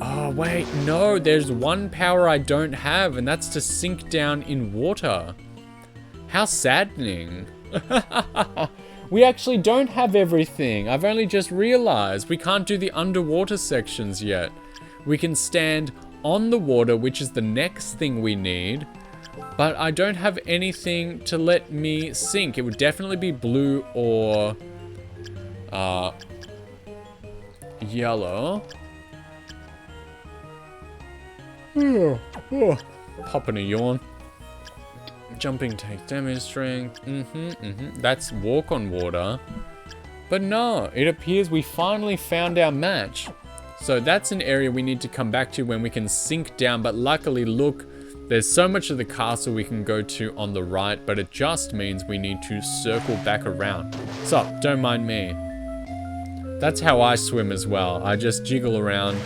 Oh, wait. No, there's one power I don't have, and that's to sink down in water. How saddening. We actually don't have everything. I've only just realized we can't do the underwater sections yet. We can stand on the water, which is the next thing we need, but I don't have anything to let me sink. It would definitely be blue or yellow. Popping a yawn. Jumping takes damage strength. That's walk on water. But no, it appears we finally found our match. So that's an area we need to come back to when we can sink down. But luckily, look, there's so much of the castle we can go to on the right, but it just means we need to circle back around. So, don't mind me. That's how I swim as well. I just jiggle around,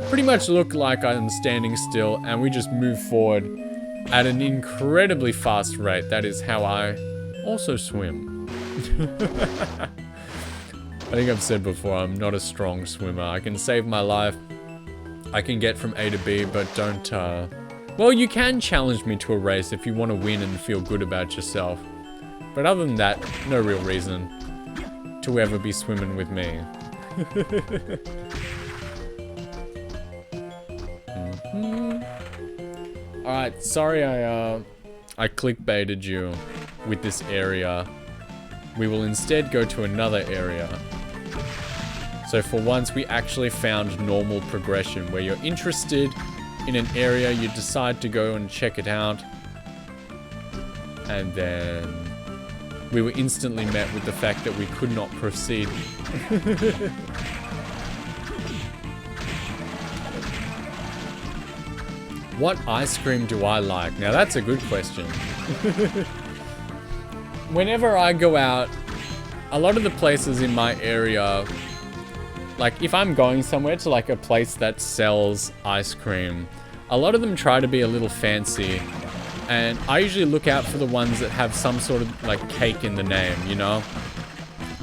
pretty much look like I'm standing still, and we just move forward at an incredibly fast rate. That is how I also swim. I think I've said before, I'm not a strong swimmer. I can save my life. I can get from A to B, but don't, well, you can challenge me to a race if you want to win and feel good about yourself. But other than that, no real reason to ever be swimming with me. Alright, sorry I clickbaited you with this area. We will instead go to another area. So for once, we actually found normal progression, where you're interested in an area, you decide to go and check it out, and then we were instantly met with the fact that we could not proceed. What ice cream do I like? Now that's a good question. Whenever I go out, a lot of the places in my area, like if I'm going somewhere to like a place that sells ice cream, a lot of them try to be a little fancy, and I usually look out for the ones that have some sort of like cake in the name, you know?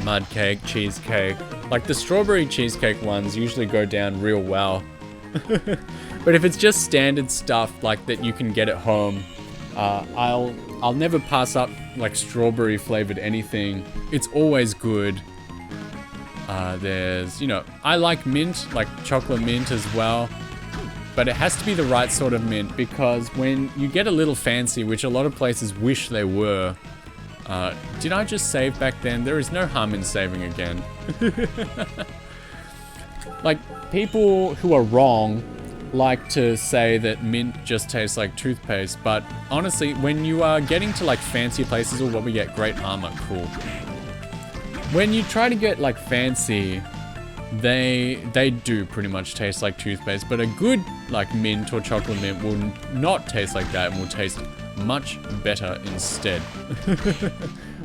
Mud cake, cheesecake. Like the strawberry cheesecake ones usually go down real well. But if it's just standard stuff like that you can get at home, I'll never pass up like strawberry flavored anything. It's always good. There's, you know, I like mint, like chocolate mint as well. But it has to be the right sort of mint, because when you get a little fancy, which a lot of places wish they were. Did I just save back then? There is no harm in saving again. Like, people who are wrong like to say that mint just tastes like toothpaste, but honestly, when you are getting to like fancy places, or what we get, great armor, cool. When you try to get like fancy, they do pretty much taste like toothpaste, but a good like mint or chocolate mint will not taste like that and will taste much better instead.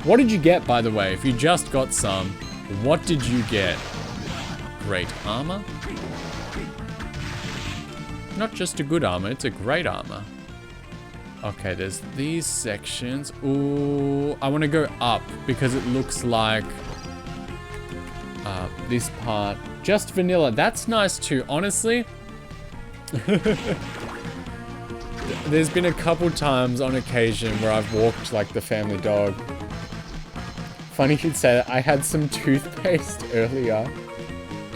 What did you get, by the way? If you just got some, what did you get? Great armor? Not just a good armor, it's a great armor. Okay, there's these sections. Ooh, I want to go up because it looks like this part. Just vanilla. That's nice too, honestly. There's been a couple times on occasion where I've walked like the family dog. Funny you'd say that. I had some toothpaste earlier.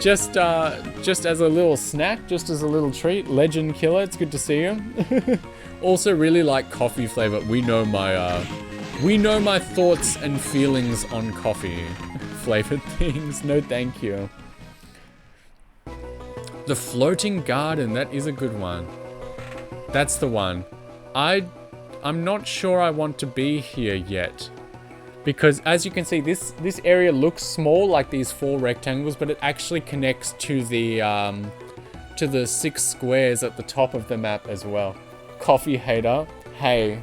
Just as a little snack, just as a little treat. Legend Killer, it's good to see you. Also really like coffee flavor. We know my thoughts and feelings on coffee flavored things. No thank you. The Floating Garden, that is a good one. That's the one. I'm not sure I want to be here yet. Because as you can see, this area looks small, like these 4 rectangles, but it actually connects to the 6 squares at the top of the map as well. Coffee hater, hey.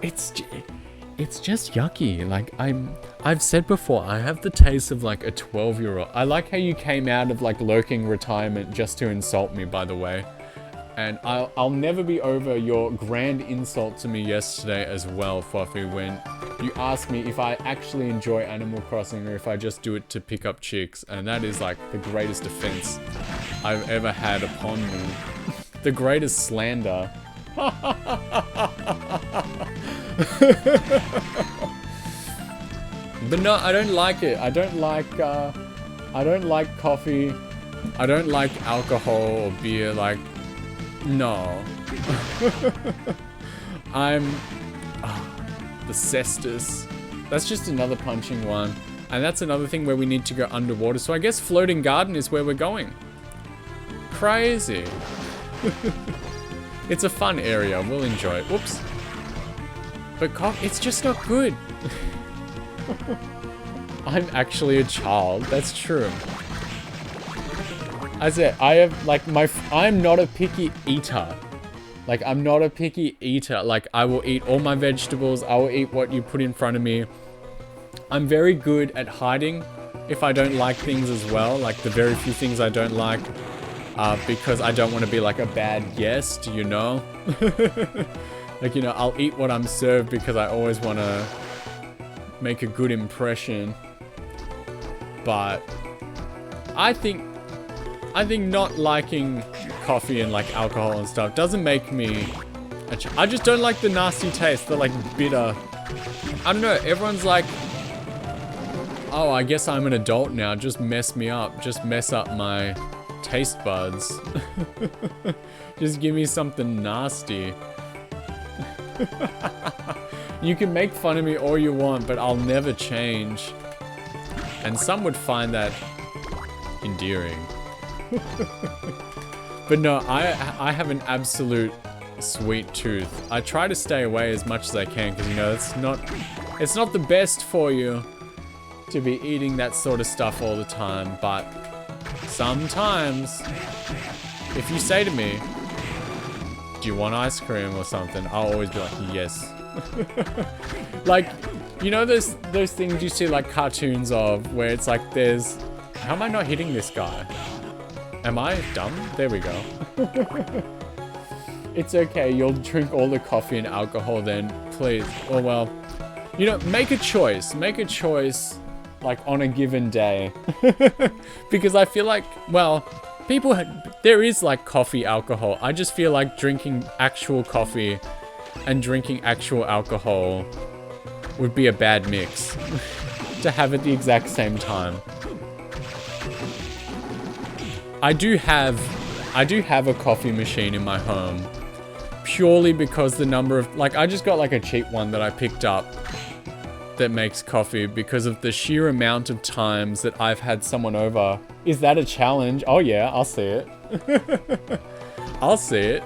It's just yucky. Like I've said before, I have the taste of like a 12-year-old. I like how you came out of like lurking retirement just to insult me, by the way. And I'll never be over your grand insult to me yesterday as well, Fluffy, when you asked me if I actually enjoy Animal Crossing or if I just do it to pick up chicks. And that is like the greatest offense I've ever had upon me. The greatest slander. But no, I don't like it. I don't like coffee. I don't like alcohol or beer. Like, no. The cestus. That's just another punching one. And that's another thing where we need to go underwater. So I guess Floating Garden is where we're going. Crazy. It's a fun area. We'll enjoy it. Whoops. But it's just not good. I'm actually a child. That's true. I said, I have, like, I'm not a picky eater. Like, I'm not a picky eater. Like, I will eat all my vegetables. I will eat what you put in front of me. I'm very good at hiding if I don't like things as well. Like, the very few things I don't like, because I don't want to be, like, a bad guest, you know? Like, you know, I'll eat what I'm served because I always want to make a good impression. But I think not liking coffee and like alcohol and stuff doesn't make me I just don't like the nasty taste. They're like bitter. I don't know, everyone's like, oh, I guess I'm an adult now, just mess me up, just mess up my taste buds. Just give me something nasty. You can make fun of me all you want, but I'll never change. And some would find that endearing. But no, I have an absolute sweet tooth. I try to stay away as much as I can because, you know, it's not the best for you to be eating that sort of stuff all the time. But sometimes, if you say to me, do you want ice cream or something, I'll always be like, yes. Like, you know those things you see like cartoons of where it's like there's, how am I not hitting this guy? Am I dumb? There we go. It's okay, you'll drink all the coffee and alcohol then, please. Or well, you know, make a choice like on a given day. Because I feel like, well, there is like coffee alcohol. I just feel like drinking actual coffee and drinking actual alcohol would be a bad mix to have at the exact same time. I do have a coffee machine in my home purely because the number of, like, I just got like a cheap one that I picked up that makes coffee because of the sheer amount of times that I've had someone over. Is that a challenge? Oh yeah, I'll see it. I'll see it.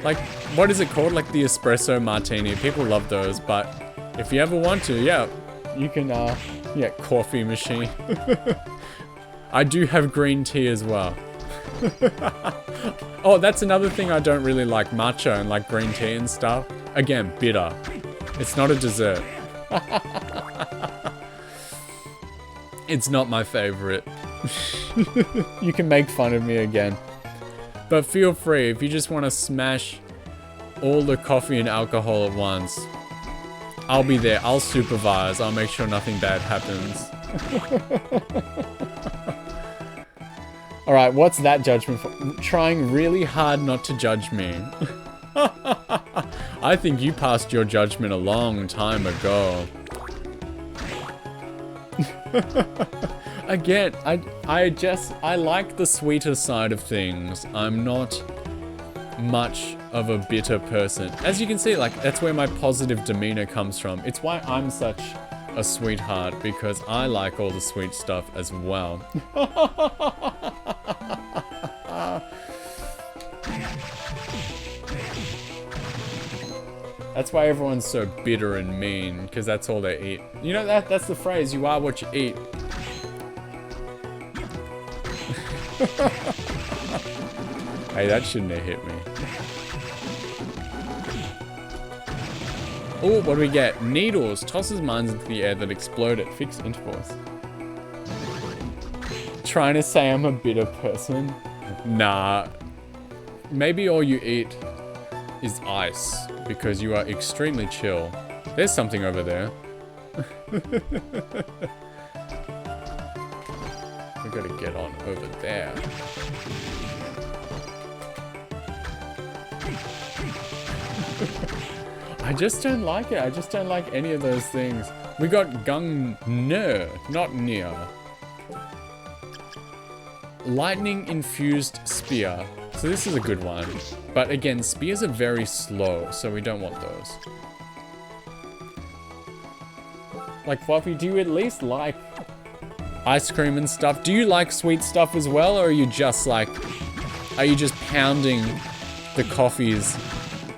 Like, what is it called? Like the espresso martini. People love those, but if you ever want to, yeah, you can, yeah, coffee machine. I do have green tea as well. Oh, that's another thing I don't really like, matcha and like green tea and stuff. Again, bitter. It's not a dessert. It's not my favorite. You can make fun of me again. But feel free, if you just want to smash all the coffee and alcohol at once, I'll be there. I'll supervise. I'll make sure nothing bad happens. Alright, what's that judgment for? Trying really hard not to judge me. I think you passed your judgment a long time ago. Again, I like the sweeter side of things. I'm not much of a bitter person. As you can see, like, that's where my positive demeanor comes from. It's why I'm such a sweetheart, because I like all the sweet stuff as well. That's why everyone's so bitter and mean, because that's all they eat. You know, that's the phrase, you are what you eat. Hey, that shouldn't have hit me. Oh, what do we get? Needles. Tosses mines into the air that explode at fixed intervals. Trying to say I'm a bitter person? Nah. Maybe all you eat is ice, because you are extremely chill. There's something over there. We've got to get on over there. I just don't like it. I just don't like any of those things. We got gung ne, not near. Lightning infused spear. So this is a good one. But again, spears are very slow, so we don't want those. Like, Fluffy, do you at least like ice cream and stuff? Do you like sweet stuff as well, or are you just like, are you just pounding the coffees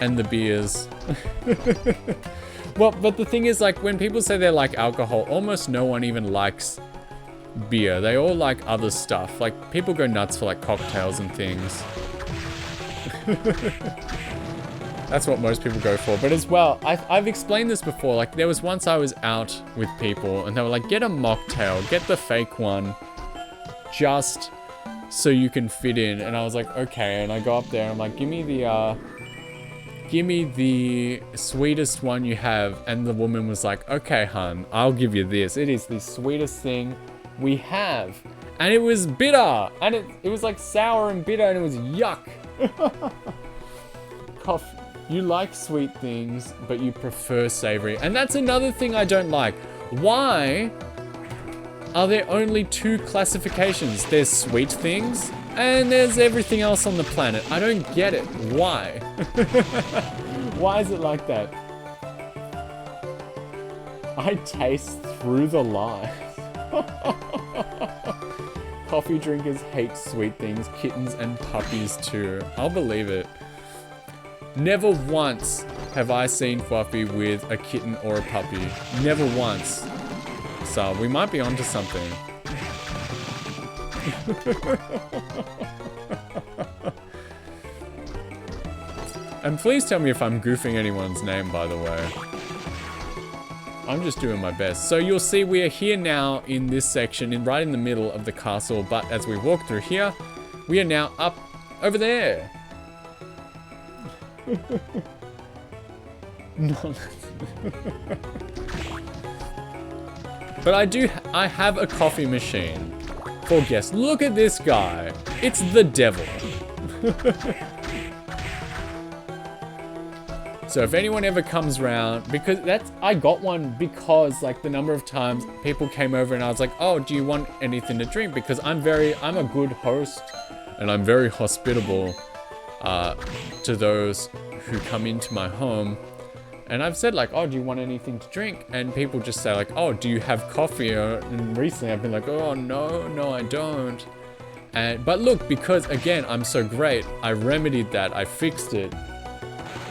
and the beers? Well, but the thing is, like, when people say they like alcohol, almost no one even likes beer. They all like other stuff. Like, people go nuts for like cocktails and things. That's what most people go for. But as well, I've explained this before. Like, there was once I was out with people and they were like, get a mocktail, get the fake one, just so you can fit in. And I was like, okay. And I go up there and I'm like, give me the sweetest one you have. And the woman was like, okay, hun, I'll give you this. It is the sweetest thing we have. And it was bitter. And it was like sour and bitter and it was yuck. Coffee. You like sweet things, but you prefer savory. And that's another thing I don't like. Why are there only two classifications? There's sweet things and there's everything else on the planet. I don't get it. Why? Why is it like that? I taste through the lies. Coffee drinkers hate sweet things, kittens and puppies too. I'll believe it. Never once have I seen Fluffy with a kitten or a puppy. Never once. So we might be onto something. And please tell me if I'm goofing anyone's name, by the way. I'm just doing my best. So you'll see we are here now in this section, right in the middle of the castle. But as we walk through here, we are now up over there. No. But I have a coffee machine. for guests. Look at this guy. It's the devil. So if anyone ever comes around, because I got one because like the number of times people came over and I was like, oh, do you want anything to drink? Because I'm a good host and I'm very hospitable to those who come into my home. And I've said like, oh, do you want anything to drink? And people just say like, oh, do you have coffee? And recently I've been like, oh, no, I don't. But look, because again, I'm so great, I remedied that, I fixed it.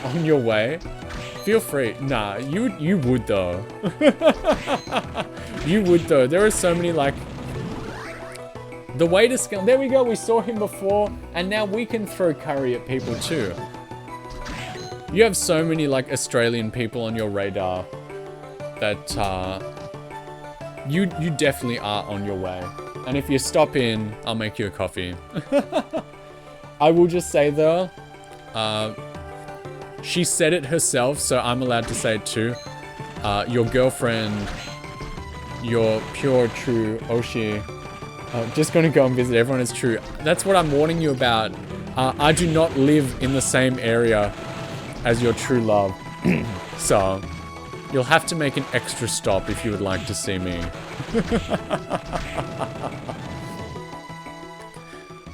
On your way, feel free. Nah, you would though. You would though. There are so many like, the way to scale, there we go, we saw him before, and now we can throw curry at people too. You have so many like Australian people on your radar that you definitely are on your way. And if you stop in, I'll make you a coffee. I will just say though, she said it herself, so I'm allowed to say it too. Your girlfriend, your pure, true Oshi, just gonna go and visit everyone is true. That's what I'm warning you about. I do not live in the same area as your true love. So, you'll have to make an extra stop if you would like to see me.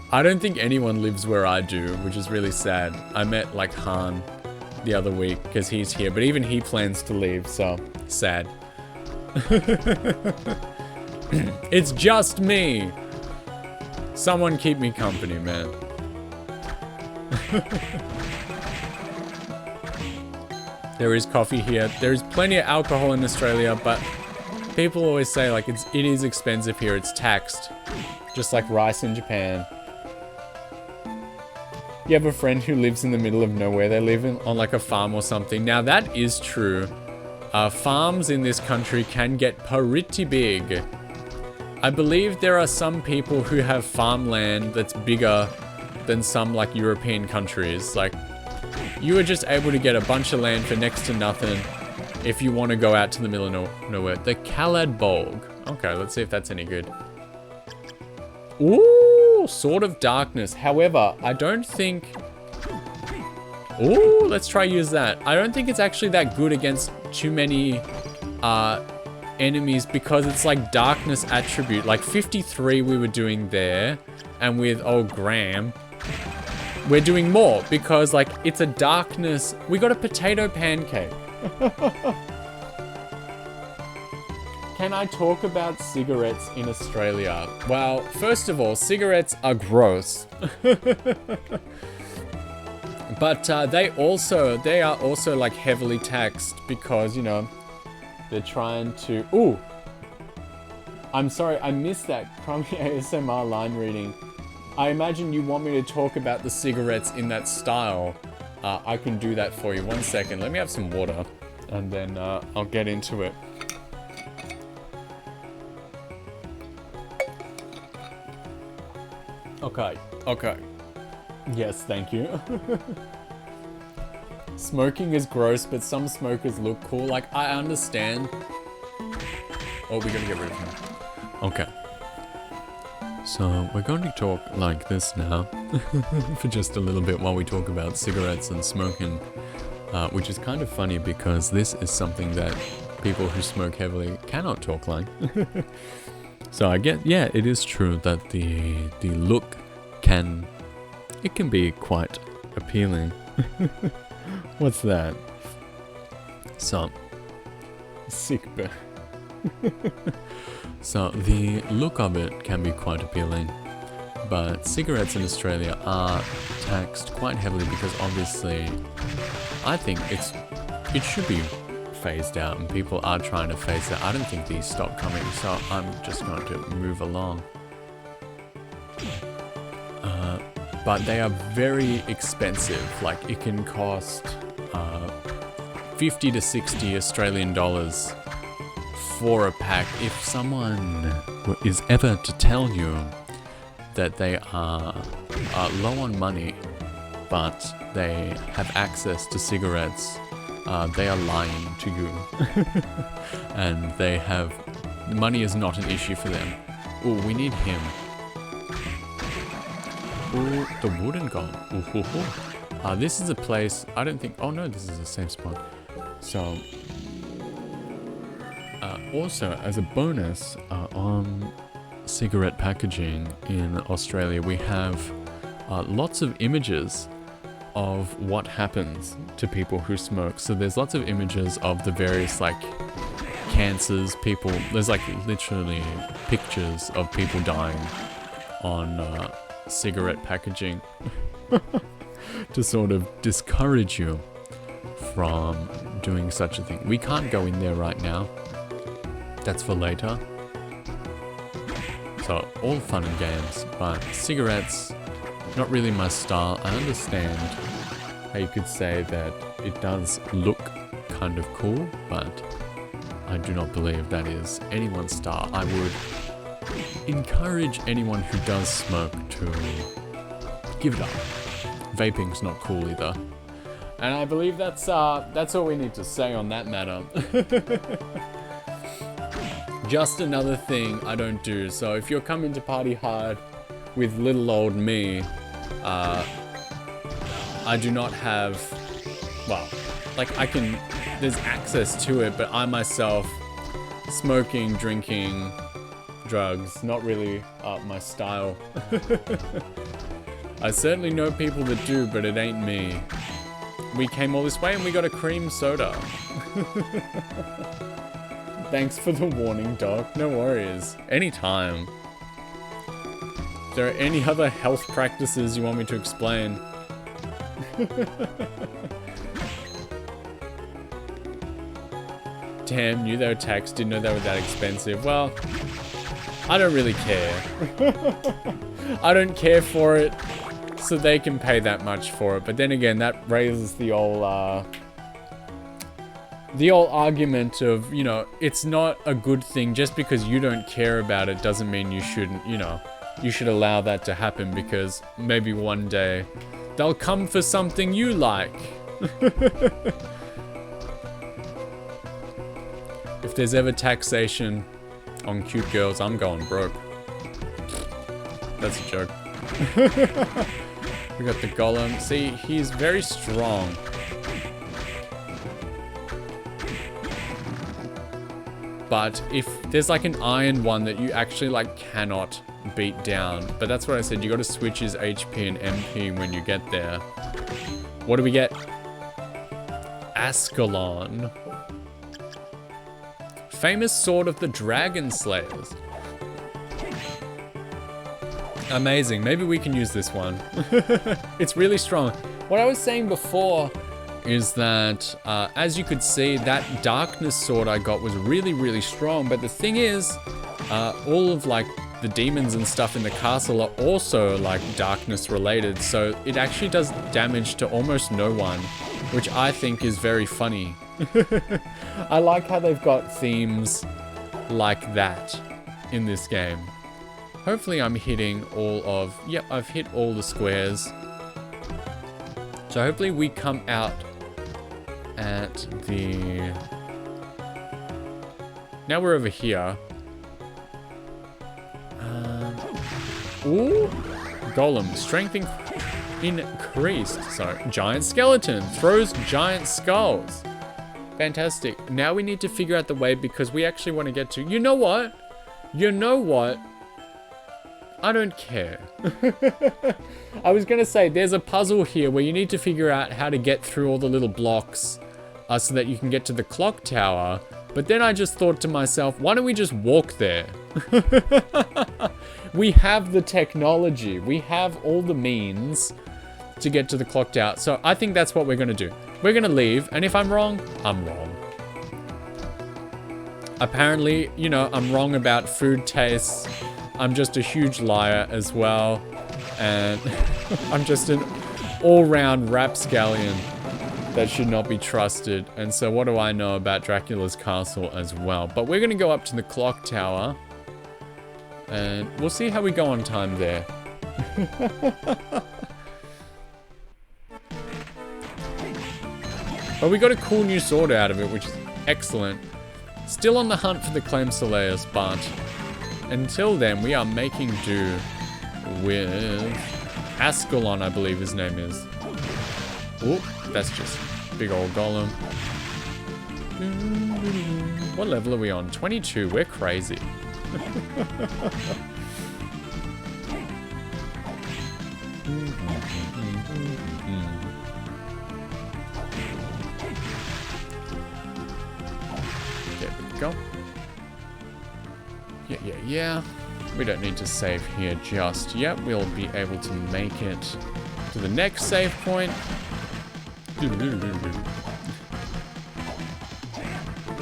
I don't think anyone lives where I do, which is really sad. I met like Han the other week because he's here, but even he plans to leave, so sad. It's just me. Someone keep me company, man. There is coffee here. There is plenty of alcohol in Australia, but people always say like it is expensive here. It's taxed, just like rice in Japan. You have a friend who lives in the middle of nowhere. They live on like a farm or something. Now that is true. Farms in this country can get pretty big. I believe there are some people who have farmland that's bigger than some like European countries. Like you are just able to get a bunch of land for next to nothing if you want to go out to the middle of nowhere. The Kalad Bolg. Okay, let's see if that's any good. Ooh, Sword of Darkness. However, I don't think... Ooh, let's try use that. I don't think it's actually that good against too many enemies because it's like darkness attribute. Like 53 we were doing there, and with old Graham, we're doing more because like it's a darkness. We got a potato pancake. Can I talk about cigarettes in Australia? Well, first of all, cigarettes are gross. But they are also like heavily taxed because, you know, they're trying to... Ooh! I'm sorry, I missed that crummy ASMR line reading. I imagine you want me to talk about the cigarettes in that style. I can do that for you. 1 second. Let me have some water and then I'll get into it. Okay. Yes, thank you. Smoking is gross, but some smokers look cool. Like, I understand. Oh, we gotta get rid of him. Okay. So, we're going to talk like this now. For just a little bit while we talk about cigarettes and smoking. Which is kind of funny because this is something that people who smoke heavily cannot talk like. So I get, yeah, it is true that the look can be quite appealing. What's that? So, sick bear. So the look of it can be quite appealing, but cigarettes in Australia are taxed quite heavily because obviously I think it should be phased out and people are trying to phase it. I don't think these stop coming, so I'm just going to move along. But they are very expensive. Like it can cost 50 to 60 Australian dollars for a pack. If someone is ever to tell you that they are low on money, but they have access to cigarettes, they are lying to you. And money is not an issue for them. Oh, we need him. Ooh, the wooden golem. Ooh, ooh, ooh. This is a place, I don't think, oh no, this is a safe spot. So, also as a bonus, on cigarette packaging in Australia, we have lots of images of what happens to people who smoke. So there's lots of images of the various like cancers, people, there's like literally pictures of people dying on cigarette packaging to sort of discourage you from doing such a thing. We can't go in there right now. That's for later. So all fun and games, but cigarettes, not really my style. I understand how you could say that it does look kind of cool, but I do not believe that is anyone's style. I would encourage anyone who does smoke to give it up. Vaping's not cool either. And I believe that's all we need to say on that matter. Just another thing I don't do. So if you're coming to party hard with little old me, I do not have, well, like there's access to it, but I myself, smoking, drinking, drugs, not really my style. I certainly know people that do, but it ain't me. We came all this way and we got a cream soda. Thanks for the warning, Doc. No worries. Anytime. Is there any other health practices you want me to explain? Damn, knew they were taxed, didn't know they were that expensive. Well, I don't really care. I don't care for it, so they can pay that much for it. But then again, that raises the old argument of, you know, it's not a good thing. Just because you don't care about it doesn't mean you shouldn't, you know, you should allow that to happen, because maybe one day they'll come for something you like. If there's ever taxation on cute girls, I'm going broke. That's a joke. We got the golem. See, he's very strong. But if there's like an iron one that you actually like cannot beat down. But that's what I said, you gotta switch his HP and MP when you get there. What do we get? Ascalon. Famous sword of the Dragon Slayers. Amazing, maybe we can use this one. It's really strong. What I was saying before is that, as you could see, that darkness sword I got was really, really strong. But the thing is, all of like the demons and stuff in the castle are also like darkness related. So it actually does damage to almost no one, which I think is very funny. I like how they've got themes like that in this game. Hopefully I'm hitting all of, yep, I've hit all the squares. So hopefully we come out at the... Now we're over here. Ooh, golem, strength increased. So, giant skeleton throws giant skulls. Fantastic. Now we need to figure out the way, because we actually want to get to... You know what? You know what? I don't care. I was going to say, there's a puzzle here where you need to figure out how to get through all the little blocks so that you can get to the clock tower. But then I just thought to myself, why don't we just walk there? We have the technology. We have all the means to get to the clock tower. So I think that's what we're going to do. We're going to leave. And if I'm wrong, I'm wrong. Apparently, you know, I'm wrong about food tastes. I'm just a huge liar as well. And I'm just an all-round rapscallion that should not be trusted. And so what do I know about Dracula's castle as well? But we're going to go up to the clock tower. And we'll see how we go on time there. But we got a cool new sword out of it, which is excellent. Still on the hunt for the Claim Soleus, but until then, we are making do with Ascalon, I believe his name is. Oop, that's just big old golem. What level are we on? 22. We're crazy. There we go. Yeah. We don't need to save here just yet. We'll be able to make it to the next save point.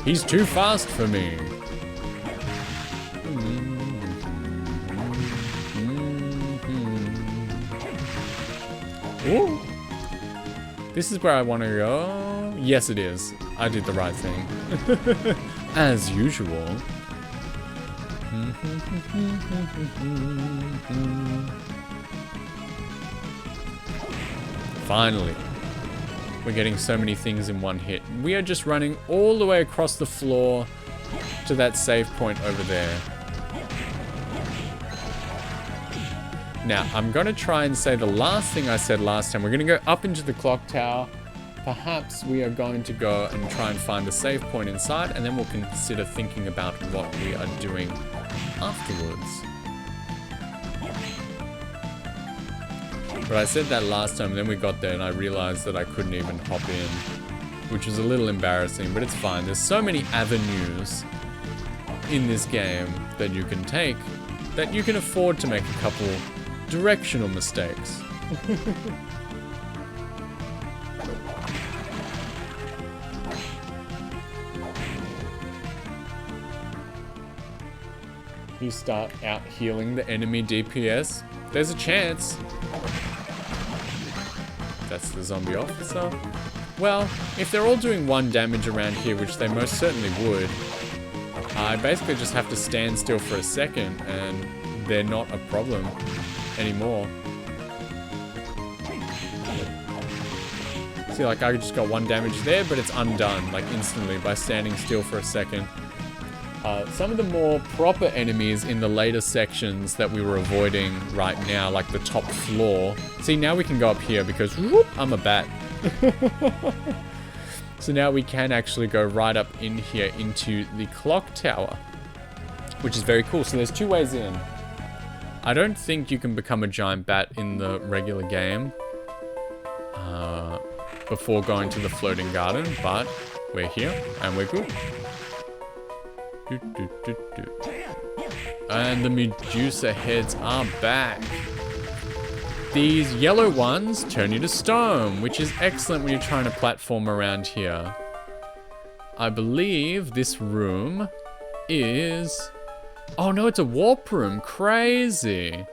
He's too fast for me. Ooh. This is where I want to go. Yes, it is. I did the right thing. As usual. Finally. We're getting so many things in one hit. We are just running all the way across the floor to that save point over there. Now, I'm going to try and say the last thing I said last time. We're going to go up into the clock tower. Perhaps we are going to go and try and find a save point inside, and then we'll consider thinking about what we are doing afterwards. But I said that last time, and then we got there and I realized that I couldn't even hop in, which was a little embarrassing, but it's fine. There's so many avenues in this game that you can take that you can afford to make a couple directional mistakes. You start out healing the enemy DPS, there's a chance. That's the zombie officer. Well, if they're all doing 1 damage around here, which they most certainly would, I basically just have to stand still for a second and they're not a problem anymore. See, like I just got 1 damage there, but it's undone, like instantly by standing still for a second. Some of the more proper enemies in the later sections that we were avoiding right now, like the top floor. See, now we can go up here because whoop, I'm a bat. So now we can actually go right up in here into the clock tower, which is very cool. So there's 2 ways in. I don't think you can become a giant bat in the regular game before going to the floating garden, but we're here and we're good. And the Medusa heads are back. These yellow ones turn you to stone, which is excellent when you're trying to platform around here. I believe this room is... Oh no, it's a warp room. Crazy.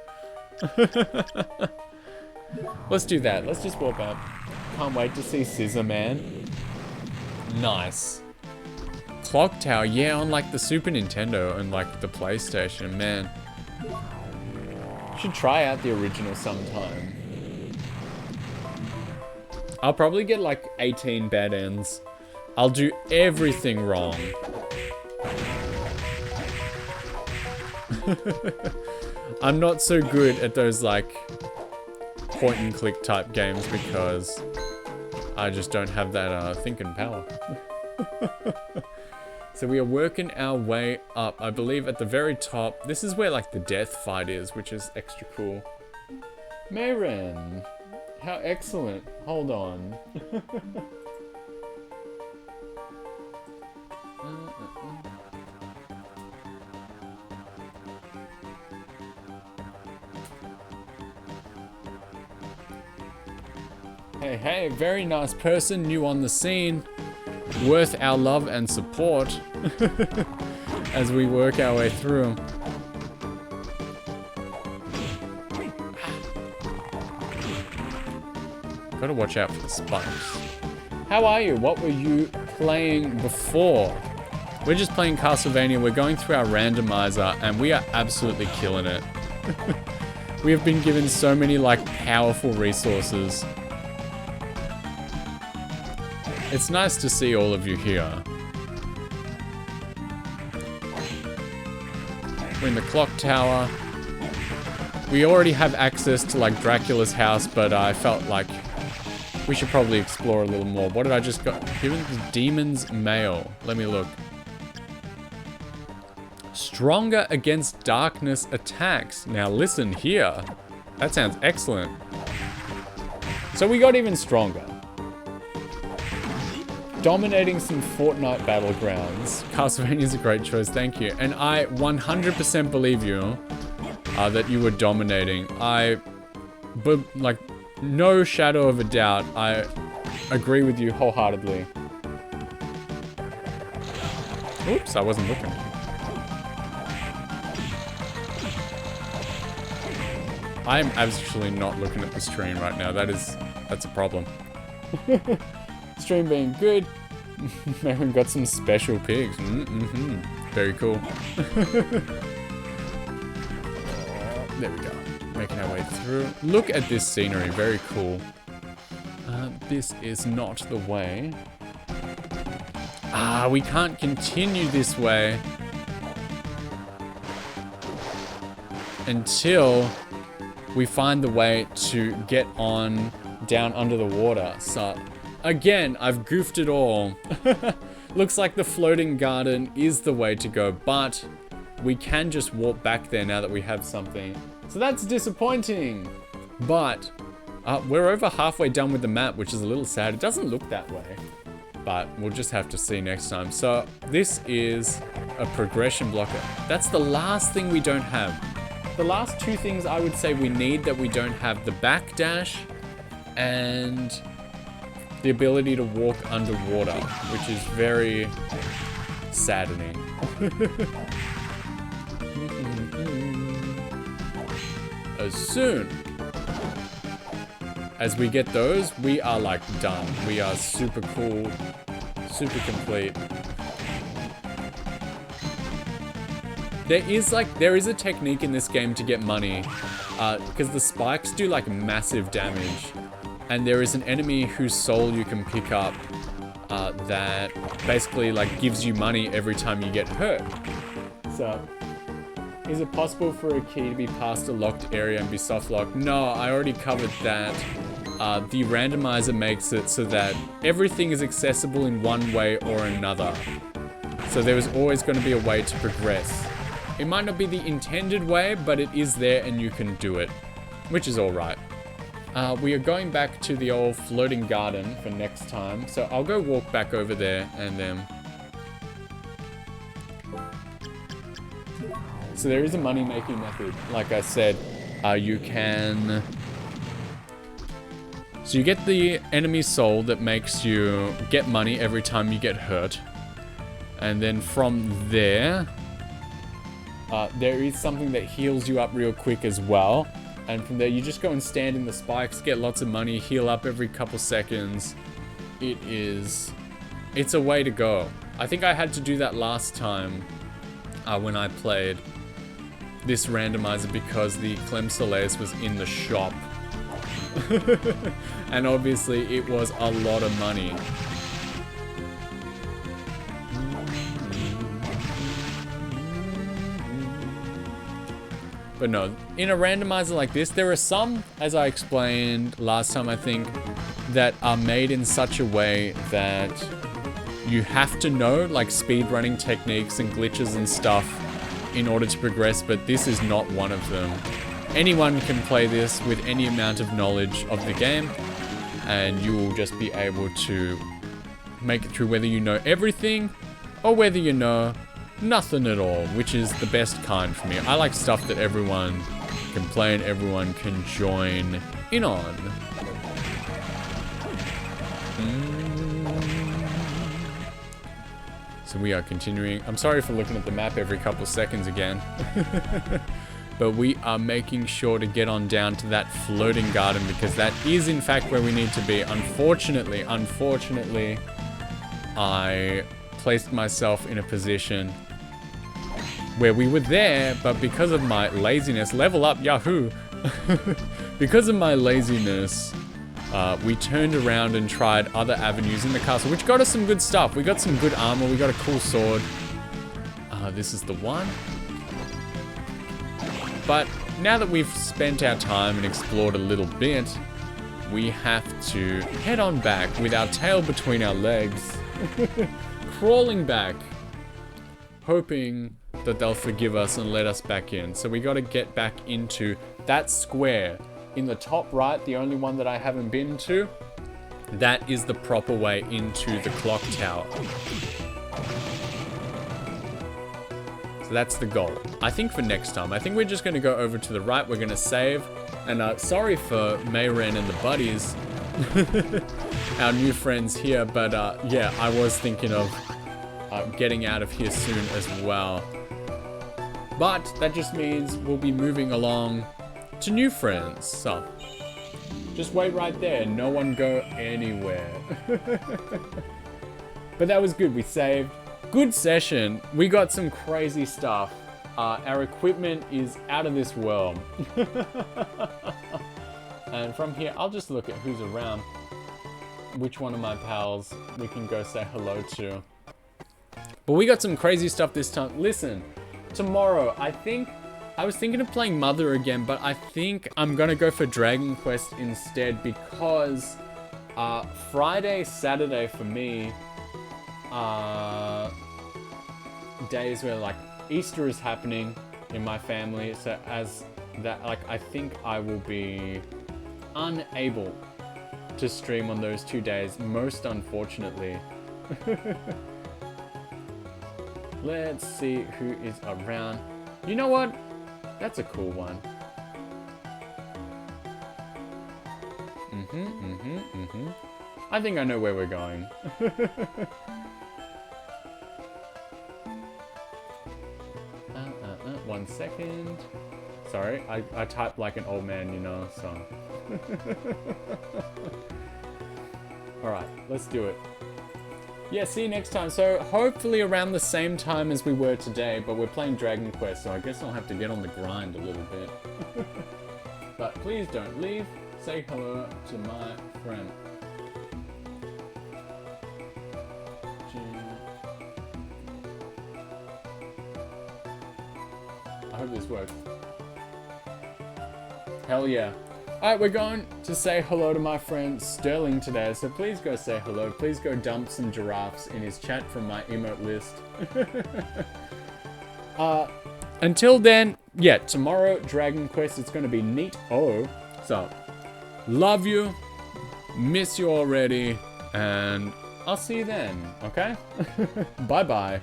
Let's do that. Let's just warp up. Can't wait to see Scissor Man. Nice. Clock Tower, yeah, on like the Super Nintendo and like the PlayStation, man. Should try out the original sometime. I'll probably get like 18 bad ends. I'll do everything wrong. I'm not so good at those like point and click type games because I just don't have that thinking power. So we are working our way up. I believe at the very top, this is where like the death fight is, which is extra cool. Mayren, how excellent. Hold on. Hey, very nice person, new on the scene. Worth our love and support as we work our way through. Gotta watch out for the spikes. How are you? What were you playing before? We're just playing Castlevania. We're going through our randomizer and we are absolutely killing it. We have been given so many like powerful resources. It's nice to see all of you here. We're in the clock tower. We already have access to like Dracula's house, but I felt like we should probably explore a little more. What did I just got? Given the Demon's Mail. Let me look. Stronger against darkness attacks. Now listen here. That sounds excellent. So we got even stronger. Dominating some Fortnite battlegrounds. Castlevania's a great choice, thank you. And I 100% believe you that you were dominating. But like, no shadow of a doubt, I agree with you wholeheartedly. Oops, I wasn't looking. I am absolutely not looking at the stream right now. That's a problem. Stream being good. Maybe got some special pigs. Very cool. There we go. Making our way through. Look at this scenery. Very cool. This is not the way. We can't continue this way until we find the way to get on down under the water. So again, I've goofed it all. Looks like the floating garden is the way to go, but we can just walk back there now that we have something. So that's disappointing. But we're over halfway done with the map, which is a little sad. It doesn't look that way, but we'll just have to see next time. So this is a progression blocker. That's the last thing we don't have. The last two things I would say we need that we don't have: the backdash and the ability to walk underwater, which is very saddening. As soon as we get those, we are like done. We are super cool, super complete. There is a technique in this game to get money, because the spikes do like massive damage, and there is an enemy whose soul you can pick up that basically like gives you money every time you get hurt. So, is it possible for a key to be past a locked area and be soft locked? No, I already covered that. The randomizer makes it so that everything is accessible in one way or another. So there is always going to be a way to progress. It might not be the intended way, but it is there and you can do it, which is all right. We are going back to the old floating garden for next time. So I'll go walk back over there and then... So there is a money-making method. Like I said, you can... So you get the enemy soul that makes you get money every time you get hurt. And then from there... there is something that heals you up real quick as well. And from there, you just go and stand in the spikes, get lots of money, heal up every couple seconds. It's a way to go. I think I had to do that last time when I played this randomizer because the Clem Soleus was in the shop. And obviously, it was a lot of money. But no, in a randomizer like this, there are some, as I explained last time, I think, that are made in such a way that you have to know, like, speedrunning techniques and glitches and stuff in order to progress, but this is not one of them. Anyone can play this with any amount of knowledge of the game, and you will just be able to make it through whether you know everything or whether you know nothing at all, which is the best kind for me. I like stuff that everyone can play and everyone can join in on. So we are continuing. I'm sorry for looking at the map every couple of seconds again. But we are making sure to get on down to that floating garden because that is in fact where we need to be. Unfortunately, I placed myself in a position where we were there, but because of my laziness, level up, Yahoo! Because of my laziness, we turned around and tried other avenues in the castle, which got us some good stuff. We got some good armor, we got a cool sword. This is the one. But now that we've spent our time and explored a little bit, we have to head on back with our tail between our legs, crawling back, hoping that they'll forgive us and let us back in. So we got to get back into that square in the top right, the only one that I haven't been to. That is the proper way into the clock tower. So that's the goal. I think for next time, I think we're just going to go over to the right. We're going to save. And sorry for Mayren and the buddies, our new friends here. But yeah, I was thinking of getting out of here soon as well. But that just means we'll be moving along to new friends. So just wait right there. No one go anywhere. But that was good. We saved. Good session. We got some crazy stuff. Our equipment is out of this world. And from here, I'll just look at who's around. Which one of my pals we can go say hello to. But we got some crazy stuff this time. Listen, tomorrow, I was thinking of playing Mother again, but I think I'm gonna go for Dragon Quest instead because Friday, Saturday for me, days where like Easter is happening in my family, so as that, like, I think I will be unable to stream on those 2 days, most unfortunately. Let's see who is around. You know what? That's a cool one. I think I know where we're going. 1 second. Sorry, I type like an old man, you know, so. Alright, let's do it. Yeah, see you next time. So hopefully around the same time as we were today, but we're playing Dragon Quest, so I guess I'll have to get on the grind a little bit. But please don't leave. Say hello to my friend. I hope this works. Hell yeah. Alright, we're going to say hello to my friend Sterling today, so please go say hello. Please go dump some giraffes in his chat from my emote list. Until then, yeah, tomorrow, Dragon Quest, it's going to be neat. Oh, so, love you, miss you already, and I'll see you then, okay? Bye-bye.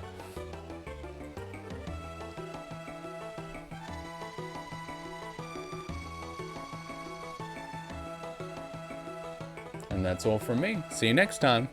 And that's all from me. See you next time.